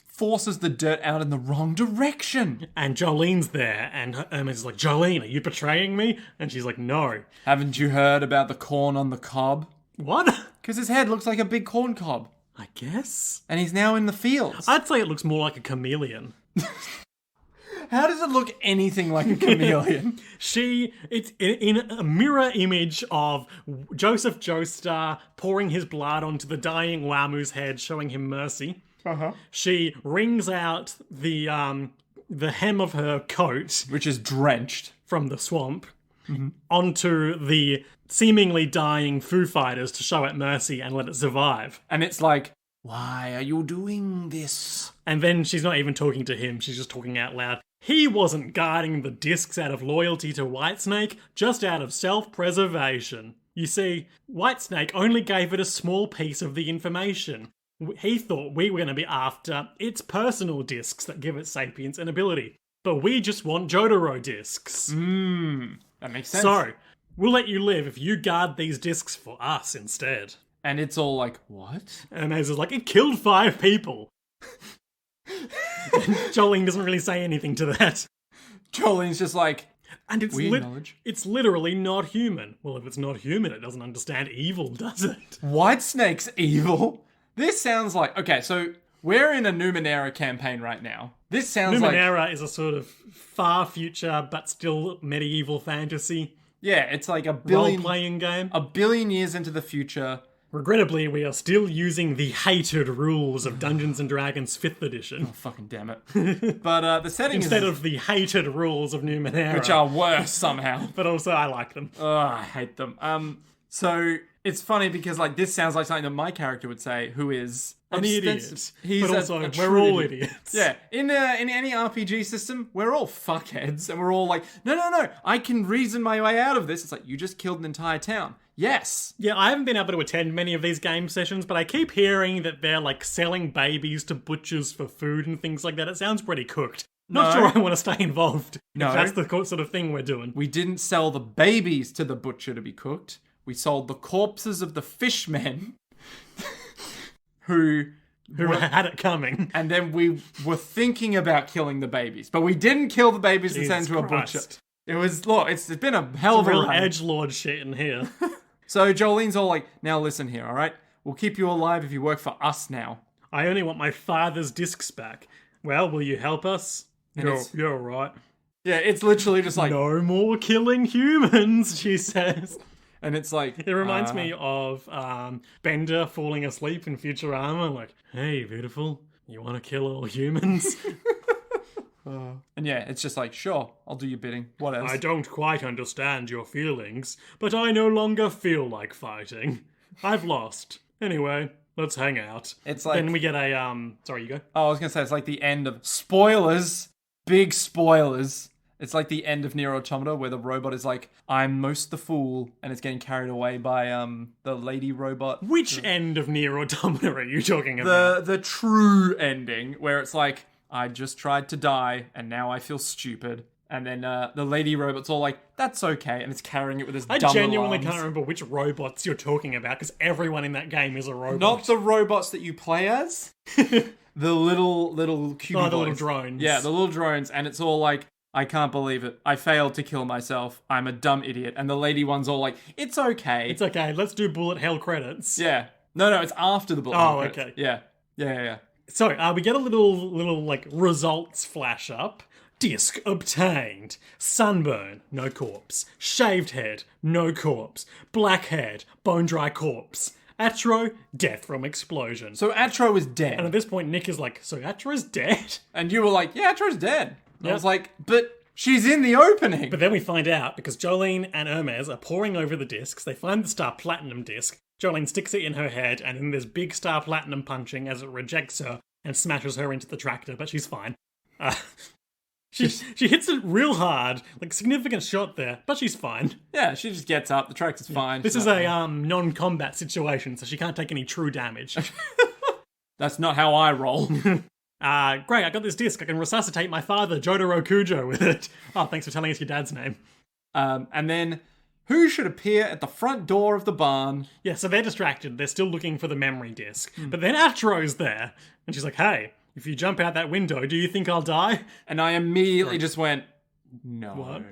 forces the dirt out in the wrong direction. And Jolene's there, and Hermes is like, Jolene, are you betraying me? And she's like, no. Haven't you heard about the corn on the cob? What? Because his head looks like a big corn cob. I guess. And he's now in the fields. I'd say it looks more like a chameleon. How does it look anything like a chameleon? It's in a mirror image of Joseph Joestar pouring his blood onto the dying Wamu's head, showing him mercy. She wrings out the hem of her coat Which is drenched. from the swamp onto the seemingly dying Foo Fighters to show it mercy and let it survive. And it's like, why are you doing this? And then she's not even talking to him, she's just talking out loud. He wasn't guarding the discs out of loyalty to Whitesnake, just out of self-preservation. You see, Whitesnake only gave it a small piece of the information. He thought we were going to be after its personal discs that give it sapience and ability. But we just want Jotaro discs. That makes sense. So, we'll let you live if you guard these discs for us instead. And it's all like, what? And Hermes is like, it killed 5 people. And Jolene doesn't really say anything to that. Jolene's just like, And we acknowledge. it's literally not human. Well, if it's not human, it doesn't understand evil, does it? Whitesnake's evil? This sounds like... Okay, so we're in a Numenera campaign right now. This sounds like... Numenera is a sort of far future, but still medieval fantasy Yeah, it's like a billion... role-playing game. A billion years into the future. Regrettably, we are still using the hated rules of Dungeons & Dragons 5th edition. Fucking damn it. But the setting Instead is... of the hated rules of Numenera. Which are worse somehow. But also, I like them. Oh, I hate them. So it's funny because like this sounds like something that my character would say, who is An idiot. He's But also, a we're true all idiots. Yeah, in any RPG system, we're all fuckheads, and we're all like, no, I can reason my way out of this. It's like you just killed an entire town. Yes. Yeah, I haven't been able to attend many of these game sessions, but I keep hearing that they're like selling babies to butchers for food and things like that. It sounds pretty cooked. Not No. sure I want to stay involved. No. If that's the sort of thing we're doing. We didn't sell the babies to the butcher to be cooked. We sold the corpses of the fishmen who had it coming. and then we were thinking about killing the babies, but we didn't kill the babies and send Jesus them to a Christ. butcher. It was, look, it's been a hell of a Real run. edgelord shit in here. So Jolene's all like, now listen here, all right? We'll keep you alive if you work for us now. I only want my father's discs back. Well, will you help us? it's- You're right. Yeah, it's literally just like, No more killing humans, she says. and it's like, It reminds me of Bender falling asleep in Futurama. Like, hey, beautiful, you want to kill all humans? and yeah, it's just like, sure, I'll do your bidding. What else? I don't quite understand your feelings, but I no longer feel like fighting. I've lost. Anyway, let's hang out. It's like, Then we get a, sorry, you go. oh, I was gonna say, it's like the end of, spoilers, big spoilers. It's like the end of Nier Automata where the robot is like, I'm most the fool, and it's getting carried away by the lady robot. Which end of Nier Automata are you talking about? The true ending where it's like, I just tried to die, and now I feel stupid. And then the lady robot's all like, that's okay, and it's carrying it with his I dumb genuinely arms. can't remember which robots you're talking about, because everyone in that game is a robot. Not the robots that you play as. The little cuboids. the little drones. Yeah, the little drones, and it's all like, I can't believe it. I failed to kill myself. I'm a dumb idiot. And the lady one's all like, it's okay. It's okay, let's do bullet hell credits. Yeah. No, it's after the bullet. Oh, credits. okay. Yeah. So, we get a little like, results flash up. Disc obtained. Sunburn, no corpse. Shaved head, no corpse. Black head, bone dry corpse. Atro, death from explosion. So Atro is dead. And at this point, Nick is like, so Atro's dead? And you were like, yeah, Atro's dead. And I Yep. was like, but she's in the opening. But then we find out, because Jolene and Hermes are poring over the discs, they find the Star Platinum disc. Jolene sticks it in her head, and then there's big Star Platinum punching as it rejects her and smashes her into the tractor, but she's fine. She hits it real hard, like significant shot there, but she's fine. Yeah, she just gets up. The tractor's fine. This She's is not- a non-combat situation, so she can't take any true damage. That's not how I roll. Great, I got this disc. I can resuscitate my father, Jotaro Kujo, with it. Oh, thanks for telling us your dad's name. And then, who should appear at the front door of the barn? Yeah, so they're distracted. They're still looking for the memory disc. But then Atro's there, and she's like, hey, if you jump out that window, do you think I'll die? And I immediately just went, no. What?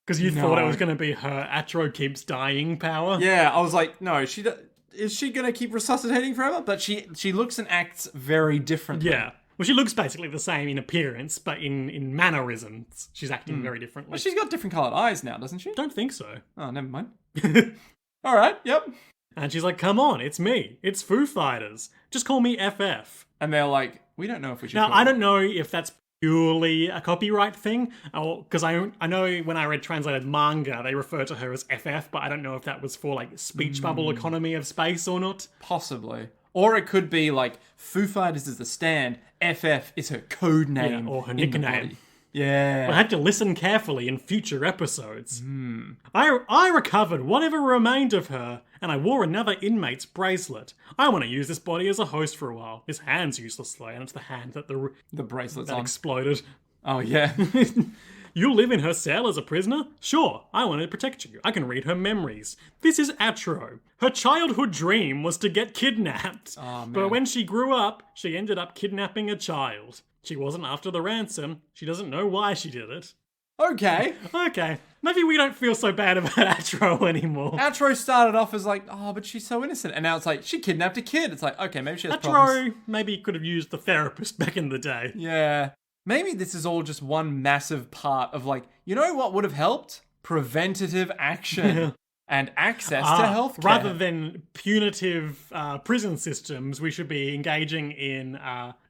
Because you thought it was going to be her Atro keeps dying power? Yeah, I was like, no, is she going to keep resuscitating forever? But she looks and acts very differently. Yeah. Well, she looks basically the same in appearance, but in mannerisms, she's acting very differently. But she's got different coloured eyes now, doesn't she? Don't think so. Oh, never mind. All right, yep. And she's like, come on, it's me. It's Foo Fighters. Just call me FF. And they're like, we don't know if we should Now, call I her. don't know if that's purely a copyright thing, because I know when I read translated manga, they refer to her as FF, but I don't know if that was for, like, speech bubble economy of space or not. Possibly. Or it could be like, Foo Fighters is the stand, FF is her code name. Yeah, or her in the nickname. body. Yeah. I had to listen carefully in future episodes. I recovered whatever remained of her, and I wore another inmate's bracelet. I want to use this body as a host for a while. This hand's useless, though, and it's the hand that The bracelet's that on. exploded. Oh, yeah. You live in her cell as a prisoner? Sure, I want to protect you. I can read her memories. This is Atro. Her childhood dream was to get kidnapped. Oh, man. But when she grew up, she ended up kidnapping a child. She wasn't after the ransom. She doesn't know why she did it. Okay. Okay, maybe we don't feel so bad about Atro anymore. Atro started off as like, oh, but she's so innocent. And now it's like, she kidnapped a kid. It's like, okay, maybe she has problems. Atro maybe could have used the therapist back in the day. Yeah. Maybe this is all just one massive part of like, you know what would have helped? Preventative action and access to healthcare. Rather than punitive prison systems, we should be engaging in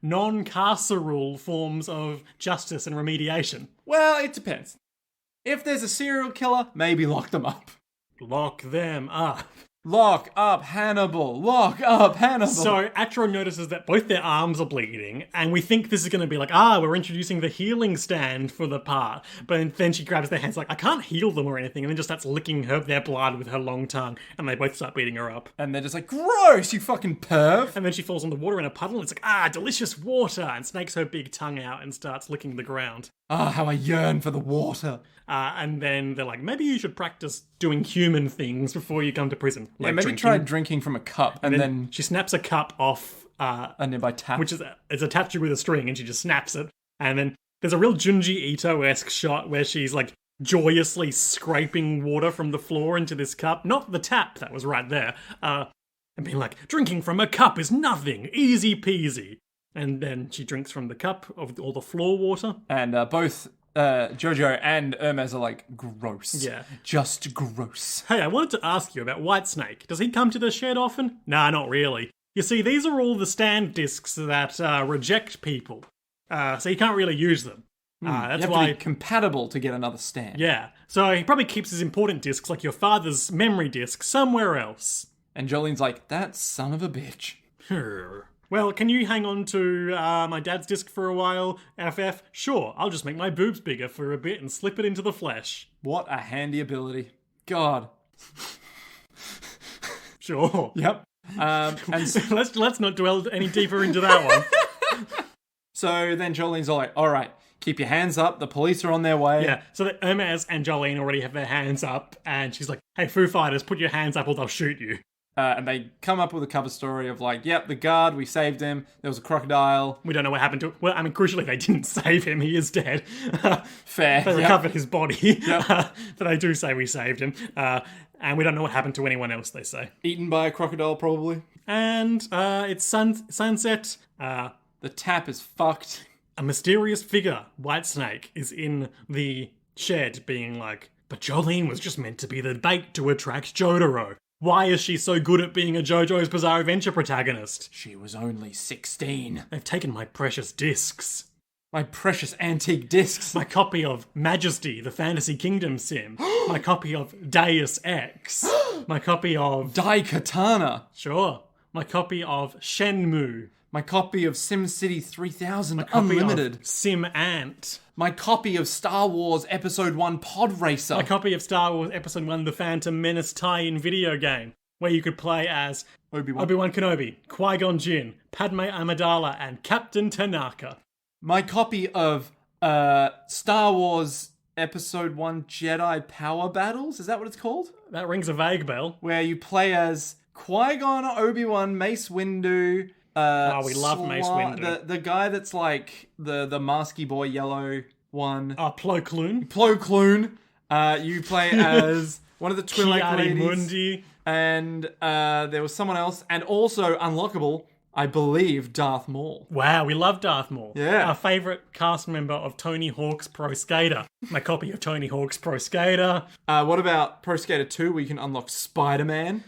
non-carceral forms of justice and remediation. Well, it depends. If there's a serial killer, maybe lock them up. Lock them up. Lock up Hannibal. Lock up Hannibal. So Atro notices that both their arms are bleeding, and we think this is going to be like, we're introducing the healing stand for the part. But then she grabs their hands like, I can't heal them or anything, and then just starts licking their blood with her long tongue, and they both start beating her up. And they're just like, gross, you fucking perv. And then she falls in the water in a puddle, and it's like, delicious water, and snakes her big tongue out and starts licking the ground. Ah, how I yearn for the water. And then they're like, maybe you should practice doing human things before you come to prison. Yeah, Like maybe drinking. try drinking from a cup and then She snaps a cup off, a nearby tap. which is it's attached with a string, and she just snaps it. And then there's a real Junji Ito-esque shot where she's like joyously scraping water from the floor into this cup. Not the tap that was right there. And being like, drinking from a cup is nothing. Easy peasy. And then she drinks from the cup of all the floor water. And both Jojo and Hermes are like, gross. Yeah. Just gross. Hey, I wanted to ask you about Whitesnake. Does he come to the shed often? Nah, not really. You see, these are all the stand discs that reject people. So you can't really use them. You That's have why... to be compatible to get another stand. Yeah. So he probably keeps his important discs, like your father's memory disc, somewhere else. And Jolene's like, that son of a bitch. Well, can you hang on to my dad's disc for a while, FF? Sure, I'll just make my boobs bigger for a bit and slip it into the flesh. What a handy ability. God. Sure. Yep. And let's not dwell any deeper into that one. So then Jolene's all like, all right, keep your hands up. The police are on their way. Yeah, so that Hermes and Jolene already have their hands up, and she's like, hey, Foo Fighters, put your hands up or they'll shoot you. And they come up with a cover story of like, yep, the guard, we saved him. There was a crocodile. We don't know what happened to him. Well, I mean, crucially, they didn't save him. He is dead. Fair. They recovered his body. Yep. But they do say we saved him. And we don't know what happened to anyone else, they say. Eaten by a crocodile, probably. And it's sunset. The tap is fucked. A mysterious figure, Whitesnake, is in the shed being like, but Jolene was just meant to be the bait to attract Jotaro. Why is she so good at being a JoJo's Bizarre Adventure protagonist? She was only 16. They've taken my precious discs. My precious antique discs. My copy of Majesty, the Fantasy Kingdom sim. My copy of Deus Ex. My copy of... Daikatana. Sure. My copy of Shenmue. My copy of SimCity 3000 My copy Unlimited. of Sim Ant. My copy of Star Wars Episode 1 Pod Racer. My copy of Star Wars Episode 1 The Phantom Menace tie-in video game, where you could play as Obi-Wan Kenobi, Qui-Gon Jinn, Padme Amidala, and Captain Tanaka. My copy of Star Wars Episode 1 Jedi Power Battles. Is that what it's called? That rings a vague bell. Where you play as Qui-Gon, Obi-Wan, Mace Windu... we love Mace Windu. The guy that's like the masky boy yellow one. Plo Koon. Plo Koon. You play as one of the Twin Lake ladies. Mundi. And there was someone else. And also unlockable, I believe, Darth Maul. Wow, we love Darth Maul. Yeah. Our favourite cast member of Tony Hawk's Pro Skater. My copy of Tony Hawk's Pro Skater. What about Pro Skater 2 where you can unlock Spider-Man?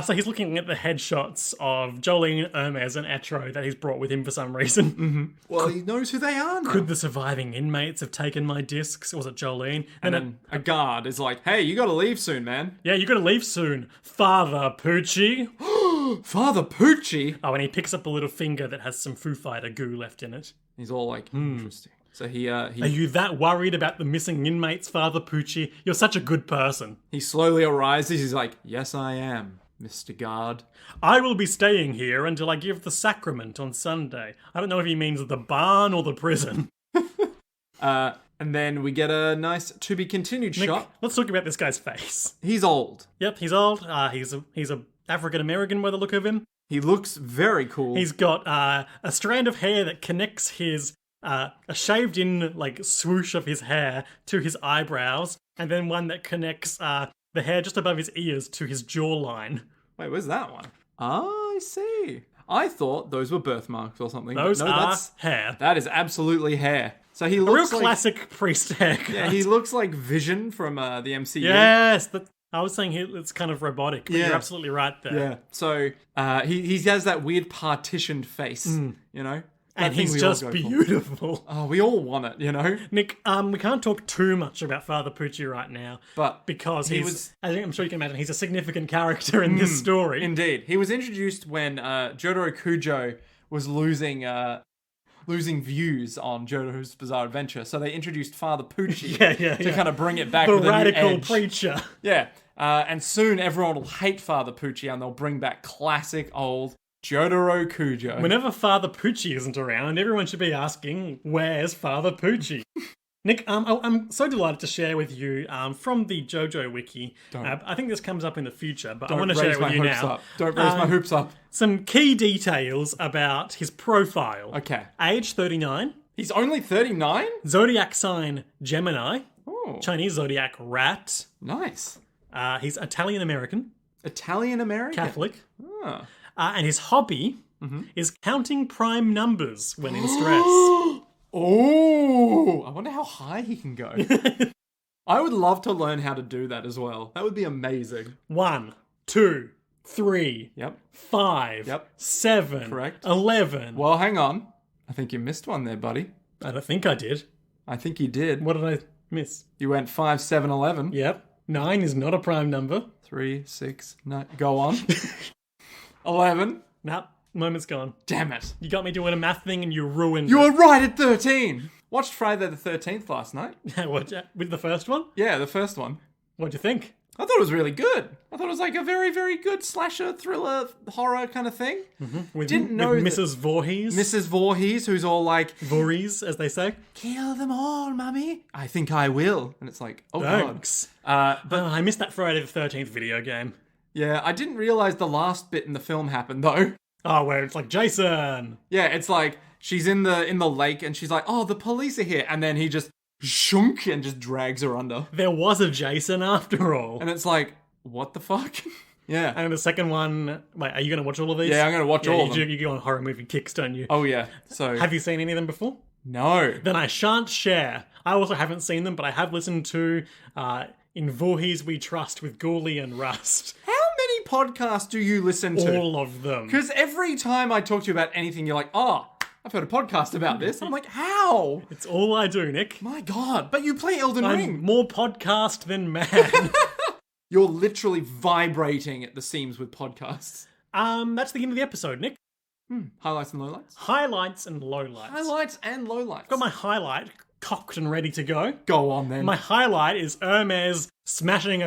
So he's looking at the headshots of Jolene, Hermes, and Etro that he's brought with him for some reason. Mm-hmm. Well, he knows who they are now. Could the surviving inmates have taken my discs? Was it Jolene? And then a guard is like, hey, you gotta leave soon, man. Yeah, you gotta leave soon. Father Poochie. Father Poochie? Oh, and he picks up a little finger that has some Foo Fighter goo left in it. He's all like, interesting. So he Are you that worried about the missing inmates, Father Poochie? You're such a good person. He slowly arises. He's like, yes, I am, Mr. Guard. I will be staying here until I give the sacrament on Sunday. I don't know if he means the barn or the prison. And then we get a nice to be continued Nick, shot. let's talk about this guy's face. He's old. Yep, he's old. He's a African American by the look of him. He looks very cool. He's got a strand of hair that connects his a shaved in like swoosh of his hair to his eyebrows, and then one that connects the hair just above his ears to his jawline. Wait, where's that one? Ah, I see. I thought those were birthmarks or something. Those no, are that's hair. that is absolutely hair. So he A real looks like classic priest haircut. yeah, he looks like Vision from the MCU. Yes, I was saying it's kind of robotic, but Yeah. you're absolutely right there. Yeah. So he has that weird partitioned face, you know? That And thing he's we all just go for. beautiful. Oh, we all want it, you know? Nick, we can't talk too much about Father Pucci right now, But because he he's, was- I think I'm sure you can imagine, he's a significant character in this story. Indeed. He was introduced when Jotaro Kujo was losing views on Jotaro's Bizarre Adventure. So they introduced Father Pucci to kind of bring it back the with a new radical edge. preacher. Yeah. And soon everyone will hate Father Pucci and they'll bring back classic old Jotaro Kujo. Whenever Father Pucci isn't around, everyone should be asking, where's Father Pucci? Nick, I'm so delighted to share with you from the JoJo Wiki. I think this comes up in the future, but I want to share it with you now. Don't raise my hoops up. Some key details about his profile. Okay. Age 39. He's only 39? Zodiac sign Gemini. Oh, Chinese zodiac Rat. nice. He's Italian American, Italian-American. Catholic. Ah. And his hobby is counting prime numbers when in stress. Oh, I wonder how high he can go. I would love to learn how to do that as well. That would be amazing. 1, 2, 3, Yep. 5, Yep. 7, Correct. 11. Well, hang on. I think you missed one there, buddy. I don't think I did. I think you did. What did I miss? You went 5, 7, 11. Yep. 9 is not a prime number. 3, 6, 9. Go on. 11. Nah, moment's gone. Damn it. You got me doing a math thing and you ruined You were right at 13. Watched Friday the 13th last night. it. What, with the first one? Yeah, the first one. What'd you think? I thought it was really good. I thought it was like a very, very good slasher, thriller, horror kind of thing. With, Didn't know with that- Mrs. Voorhees. Mrs. Voorhees, who's all like, Voorhees, as they say. kill them all, mummy. I think I will. And it's like, oh Thanks. god. But I missed that Friday the 13th video game. yeah, I didn't realize the last bit in the film happened though. Oh, where it's like, Jason! Yeah, it's like she's in the lake and she's like, oh, the police are here, and then he just shunk and just drags her under, There was a Jason after all. and it's like, what the fuck? Yeah. And the second one... Wait, are you going to watch all of these? Yeah, I'm gonna watch all you of them. You go on horror movie kicks, don't you? Oh yeah. So Have you seen any of them before? no. Then I shan't share. I also haven't seen them, but I have listened to In Voorhees We Trust with Ghoulie and Rust. How many podcasts do you listen to? All of them. Because every time I talk to you about anything, you're like, oh, I've heard a podcast about this. I'm like, how? It's all I do, Nick. My God. But you play Elden I'm Ring. more podcast than man. You're literally vibrating at the seams with podcasts. That's the end of the episode, Nick. Highlights and lowlights? Highlights and lowlights. Highlights and lowlights. Got my highlight cocked and ready to go. Go on then. My highlight is Hermes smashing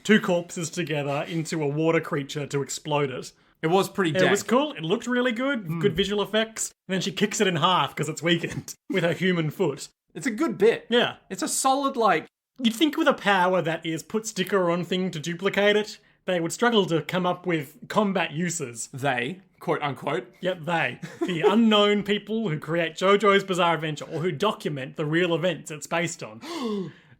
two corpses together into a water creature to explode it. It was pretty dank. It was cool. It looked really good. Good visual effects. And then she kicks it in half because it's weakened with her human foot. It's a good bit. Yeah. It's a solid, like, You'd think with a power that is put sticker on thing to duplicate it, they would struggle to come up with combat uses. they, quote unquote. Yet they, the unknown people who create JoJo's Bizarre Adventure or who document the real events it's based on.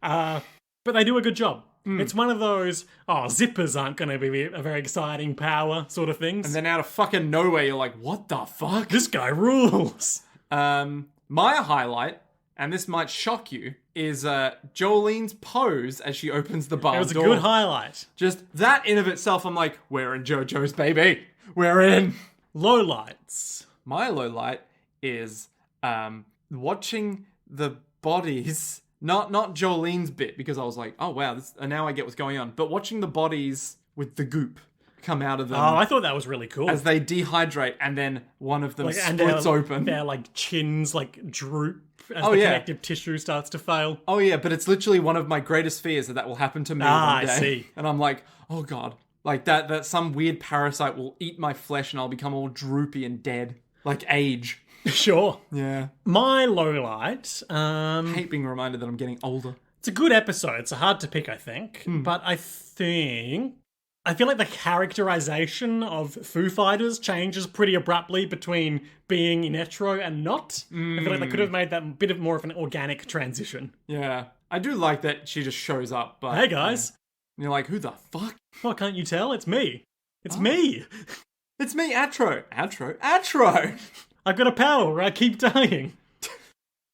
But they do a good job. It's one of those, zippers aren't going to be a very exciting power sort of things. And then out of fucking nowhere, you're like, what the fuck? This guy rules. My highlight, and this might shock you, is Jolene's pose as she opens the barn It was a door. good highlight. Just that in of itself, I'm like, we're in JoJo's, baby. We're in. Lowlights. My low light is watching the bodies, not Jolene's bit, because I was like, oh wow, now I get what's going on. But watching the bodies with the goop come out of them Oh, I thought that was really cool. as they dehydrate, and then one of them and splits open. Their like chins like droop as Oh, the yeah. connective tissue starts to fail. Oh yeah, but it's literally one of my greatest fears that will happen to me Ah, one day. I see. And I'm like, oh god, like that some weird parasite will eat my flesh and I'll become all droopy and dead, like age. Sure. Yeah. My lowlight, I hate being reminded that I'm getting older. it's a good episode. It's hard to pick, I think. But I feel like the characterization of Foo Fighters changes pretty abruptly between being in Etro and not. I feel like they could have made that a bit more of an organic transition. Yeah. I do like that she just shows up, but Hey guys, and you're like, who the fuck? oh, can't you tell? It's me. It's me. It's me, Atro. I've got a power where I keep dying.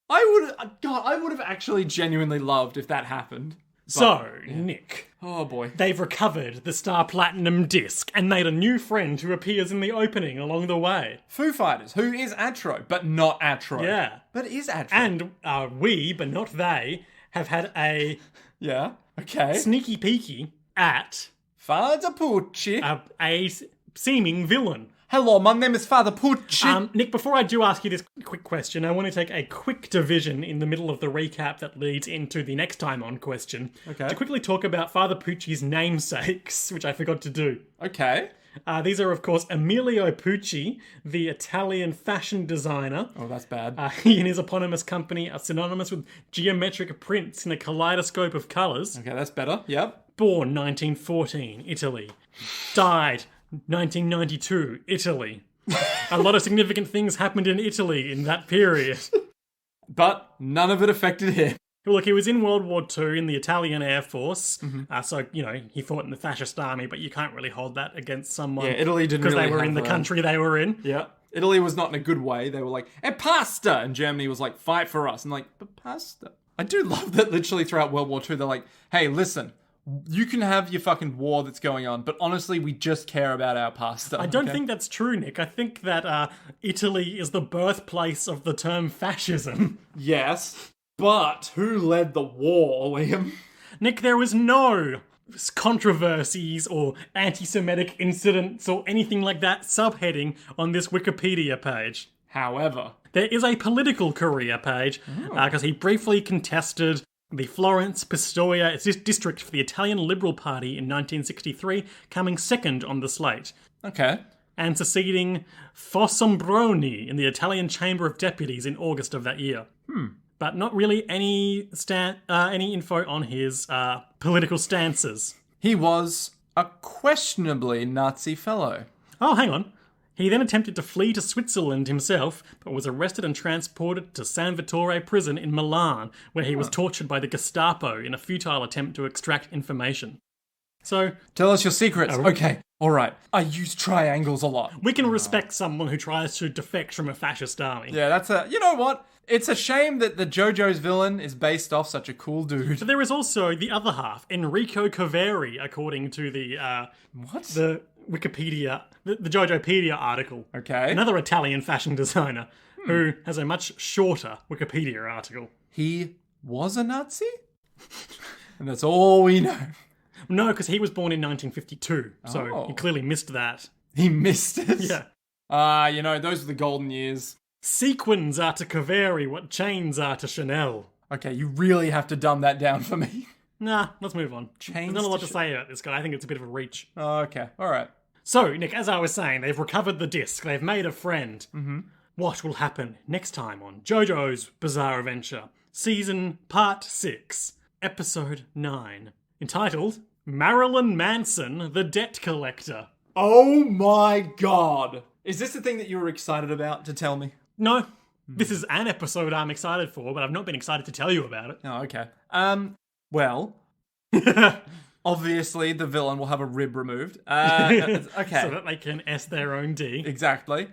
I would have actually genuinely loved if that happened. So, Nick, Oh boy. they've recovered the Star Platinum disc and made a new friend who appears in the opening along the way. Foo Fighters, who is Atro, but not Atro. Yeah. But is Atro. And we, but not they, have had a yeah. Okay. sneaky peeky at Father Pucci. a seeming villain. Hello, my name is Father Pucci. Nick, before I do ask you this quick question, I want to take a quick division in the middle of the recap that leads into the next time on question. Okay. To quickly talk about Father Pucci's namesakes, which I forgot to do. Okay. These are, of course, Emilio Pucci, the Italian fashion designer. Oh, that's bad. He and his eponymous company are synonymous with geometric prints in a kaleidoscope of colours. Okay, that's better. Yep. Born 1914, Italy. Died 1992, Italy. A lot of significant things happened in Italy in that period. But none of it affected him. Look, he was in World War II in the Italian Air Force. So, he fought in the fascist army, but you can't really hold that against someone. Yeah, Italy didn't because really they were have in the country they were in. Yeah. Italy was not in a good way. They were like, "E pasta!" And Germany was like, "Fight for us." And like, "But pasta." I do love that literally throughout World War II, they're like, "Hey, listen, you can have your fucking war that's going on, but honestly, we just care about our pasta." I don't think that's true, Nick. I think that Italy is the birthplace of the term fascism. Yes, but who led the war, Liam? Nick, there was no controversies or anti-Semitic incidents or anything like that subheading on this Wikipedia page. However, There is a political career page because he briefly contested the Florence Pistoia district for the Italian Liberal Party in 1963, coming second on the slate, Okay. and succeeding Fossombroni in the Italian Chamber of Deputies in August of that year. But not really any info on his political stances. He was a questionably Nazi fellow. Oh, hang on. He then attempted to flee to Switzerland himself, but was arrested and transported to San Vittore prison in Milan, where he was tortured by the Gestapo in a futile attempt to extract information. So, Tell us your secrets. Okay, all right. I use triangles a lot. we can respect someone who tries to defect from a fascist army. Yeah, that's a... You know what? It's a shame that the JoJo's villain is based off such a cool dude. But there is also the other half, Enrico Caveri, according to the What? the Wikipedia, the JoJopedia article. Okay. Another Italian fashion designer who has a much shorter Wikipedia article. He was a Nazi? And that's all we know. No, because he was born in 1952, so Oh. he clearly missed that. He missed it. Yeah. You know, those were the golden years. Sequins are to Caveri what chains are to Chanel. Okay, you really have to dumb that down for me. Nah, let's move on. Chains There's not a lot to to say about this guy. I think it's a bit of a reach. Oh, okay, all right. So, Nick, as I was saying, they've recovered the disc. They've made a friend. Mm-hmm. What will happen next time on JoJo's Bizarre Adventure, Season Part 6, Episode 9, entitled Marilyn Manson, the Debt Collector. Oh my god! Is this the thing that you were excited about to tell me? No, this is an episode I'm excited for, but I've not been excited to tell you about it. Oh, okay. Well, obviously the villain will have a rib removed. Okay. So that they can S their own D. Exactly.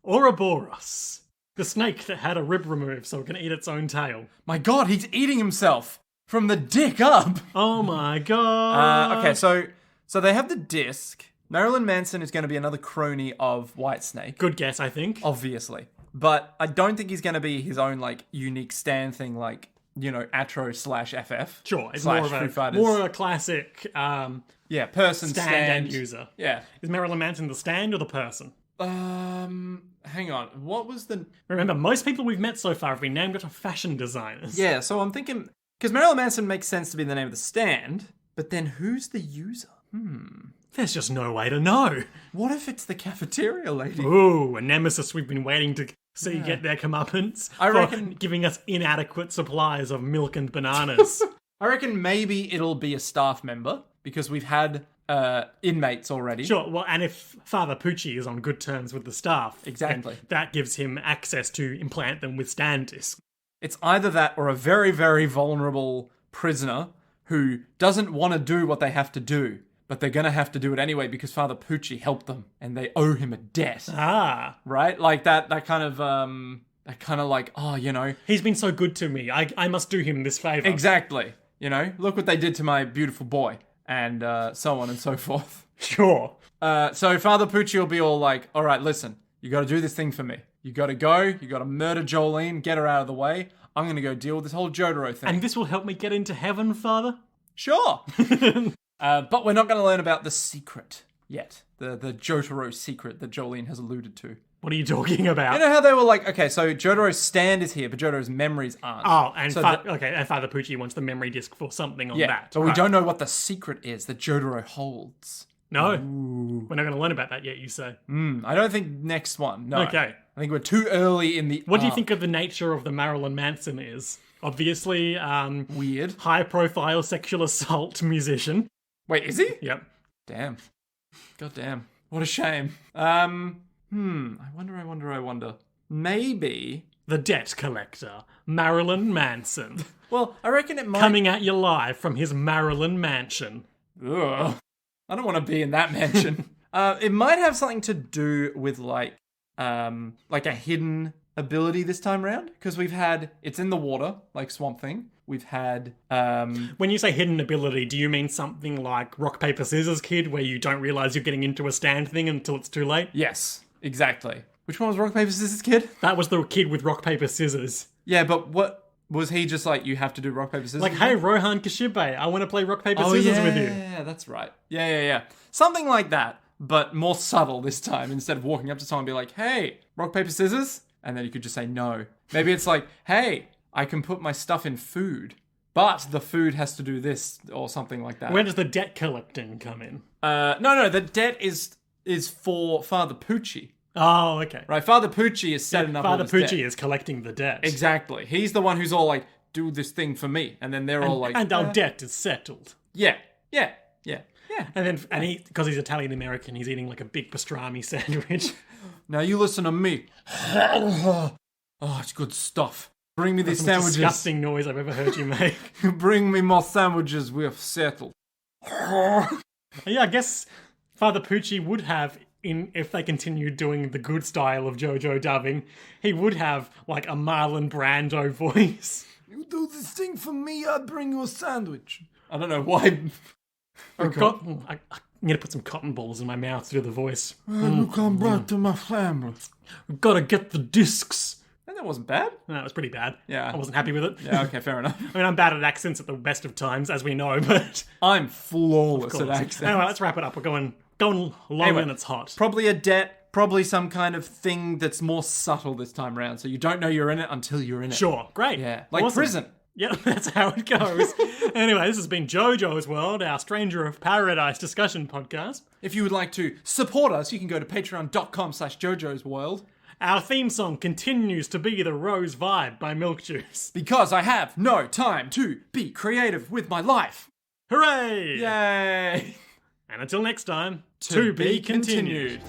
Ouroboros, the snake that had a rib removed so it can eat its own tail. My god, he's eating himself from the dick up. Oh my god. Okay, so they have the disc. Marilyn Manson is going to be another crony of Whitesnake, Good guess, I think. obviously. But I don't think he's going to be his own, like, unique stand thing, like, you know, Atro/FF. Sure, it's slash more Foo of Fighters. a classic Yeah, person stand end user. Yeah. Is Marilyn Manson the stand or the person? Hang on. What was the... Remember, most people we've met so far have been named after fashion designers. Yeah, so I'm thinking... Because Marilyn Manson makes sense to be the name of the stand, but then who's the user? There's just no way to know. What if it's the cafeteria lady? Ooh, a nemesis we've been waiting to see get their comeuppance I for reckon- giving us inadequate supplies of milk and bananas. I reckon maybe it'll be a staff member, because we've had inmates already. Sure, well, and if Father Pucci is on good terms with the staff, then Exactly. that gives him access to implant them with stand discs. It's either that or a very, very vulnerable prisoner who doesn't want to do what they have to do, but they're going to have to do it anyway because Father Pucci helped them and they owe him a debt. Ah, Right? Like that kind of like, oh, you know. he's been so good to me. I must do him this favor. Exactly. You know, look what they did to my beautiful boy. And so on and so forth. Sure. So Father Pucci will be all like, all right, listen, you got to do this thing for me. You got to go. You got to murder Jolene, get her out of the way. I'm going to go deal with this whole Jotaro thing. And this will help me get into heaven, Father? Sure. But we're not going to learn about the secret yet. The Jotaro secret that Jolene has alluded to. What are you talking about? You know how they were like, okay, so Jotaro's stand is here, but Jotaro's memories aren't. Oh, and So and Father Pucci wants the memory disc for something on yeah, that. but we Right. don't know what the secret is that Jotaro holds. No, we're not going to learn about that yet. You say. I don't think next one. No. Okay. I think we're too early in the. What do you think of the nature of the Marilyn Manson is? Obviously, Weird. high-profile sexual assault musician. Wait, is he? Yep. Damn. God damn. What a shame. I wonder. Maybe. The debt collector, Marilyn Manson, Well, I reckon it might. coming at you live from his Maryland mansion. Ugh. I don't want to be in that mansion. It might have something to do with like a hidden ability this time around, because we've had it's in the water, like Swamp Thing. We've had When you say hidden ability, do you mean something like Rock, Paper, Scissors Kid, where you don't realize you're getting into a stand thing until it's too late? yes, exactly. Which one was Rock Paper Scissors Kid? That was the kid with Rock, Paper, Scissors. Yeah, but what was he just like? You have to do Rock Paper Scissors. Like, hey, Rohan Kashibe, I want to play Rock, Paper, Scissors with you. Yeah, that's right. Yeah. Something like that, but more subtle this time. Instead of walking up to someone and be like, hey, rock, paper, scissors, and then you could just say no. Maybe it's like, hey, I can put my stuff in food, but the food has to do this or something like that. Where does the debt collecting come in? No, the debt is for Father Pucci. Oh, okay. Right, Father Pucci is setting up Father all this Pucci debt. is collecting the debt. Exactly. He's the one who's all like, do this thing for me. And then they're all like... And our debt is settled. Yeah. And he, because he's Italian American, he's eating like a big pastrami sandwich. Now you listen to me. Oh, it's good stuff. Bring me these That's the most sandwiches. disgusting noise I've ever heard you make. Bring me more sandwiches. We're settled. Yeah, I guess Father Pucci would have, if they continued doing the good style of JoJo dubbing, he would have like a Marlon Brando voice. You do this thing for me, I bring you a sandwich. I don't know why. I'm gonna put some cotton balls in my mouth to do the voice. You come back to my family. We've gotta get the discs. That wasn't bad. No, it was pretty bad. Yeah. I wasn't happy with it. Yeah, okay, fair enough. I mean, I'm bad at accents at the best of times, as we know, but... I'm flawless at accents. Anyway, let's wrap it up. We're going low and it's hot. Probably a debt, probably some kind of thing that's more subtle this time around, so you don't know you're in it until you're in it. Sure, great. Yeah, like Awesome. prison. Yeah, that's how it goes. Anyway, this has been JoJo's World, our Stranger of Paradise discussion podcast. If you would like to support us, you can go to patreon.com/JoJo's World. Our theme song continues to be The Rose Vibe by Milk Juice. Because I have no time to be creative with my life. Hooray! Yay! And until next time, to be continued.